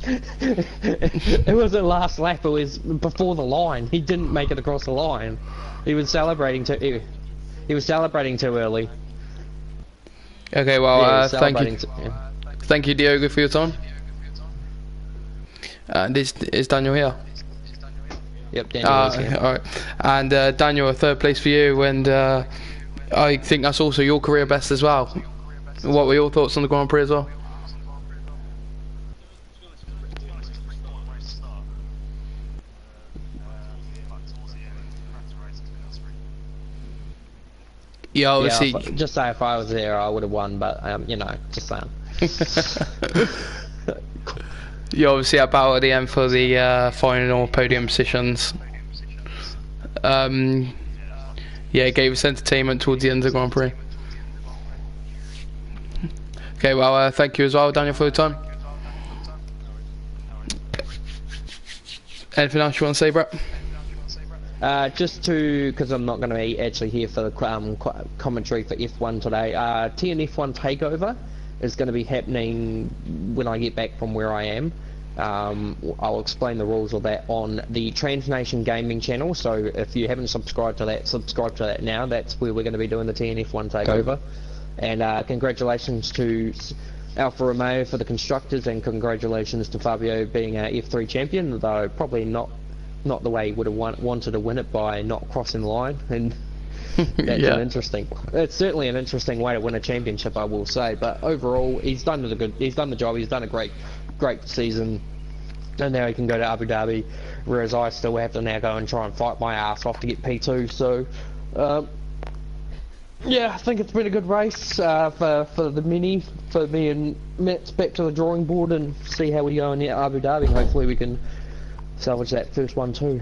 It wasn't last lap, it was before the line. He didn't make it across the line. He was celebrating too. He was celebrating too early. Okay, well, Yeah, thank you, yeah. thank you, Diogo, for your time. Is Daniel here? Yep, Daniel is here. Alright, and Daniel, a third place for you, and I think that's also your career best as well. What were your thoughts on the Grand Prix as well? Yeah, obviously. Yeah, just say if I was there, I would have won, but you know, just saying. You obviously had battle at the end for the final podium positions. Yeah, it gave us entertainment towards the end of the Grand Prix. Okay, well, thank you as well, Daniel, for the time. Anything else you want to say, Brett? Just to, because I'm not going to be actually here for the commentary for F1 today, TNF1 Takeover is going to be happening when I get back from where I am. I'll explain the rules of that on the Transnation Gaming channel, so if you haven't subscribed to that, subscribe to that now. That's where we're going to be doing the TNF1 Takeover. And congratulations to Alfa Romeo for the constructors, and congratulations to Fabio being our F3 champion, though probably not the way he would have wanted to win it by not crossing the line and That's Yeah. an interesting. It's certainly an interesting way to win a championship, I will say. But overall, he's done the job. He's done a great season, and now he can go to Abu Dhabi, whereas I still have to now go and try and fight my ass off to get P2. So, yeah, I think it's been a good race for the mini, for me and Matt's back to the drawing board and see how we go in Abu Dhabi. Hopefully we can salvage that first one too.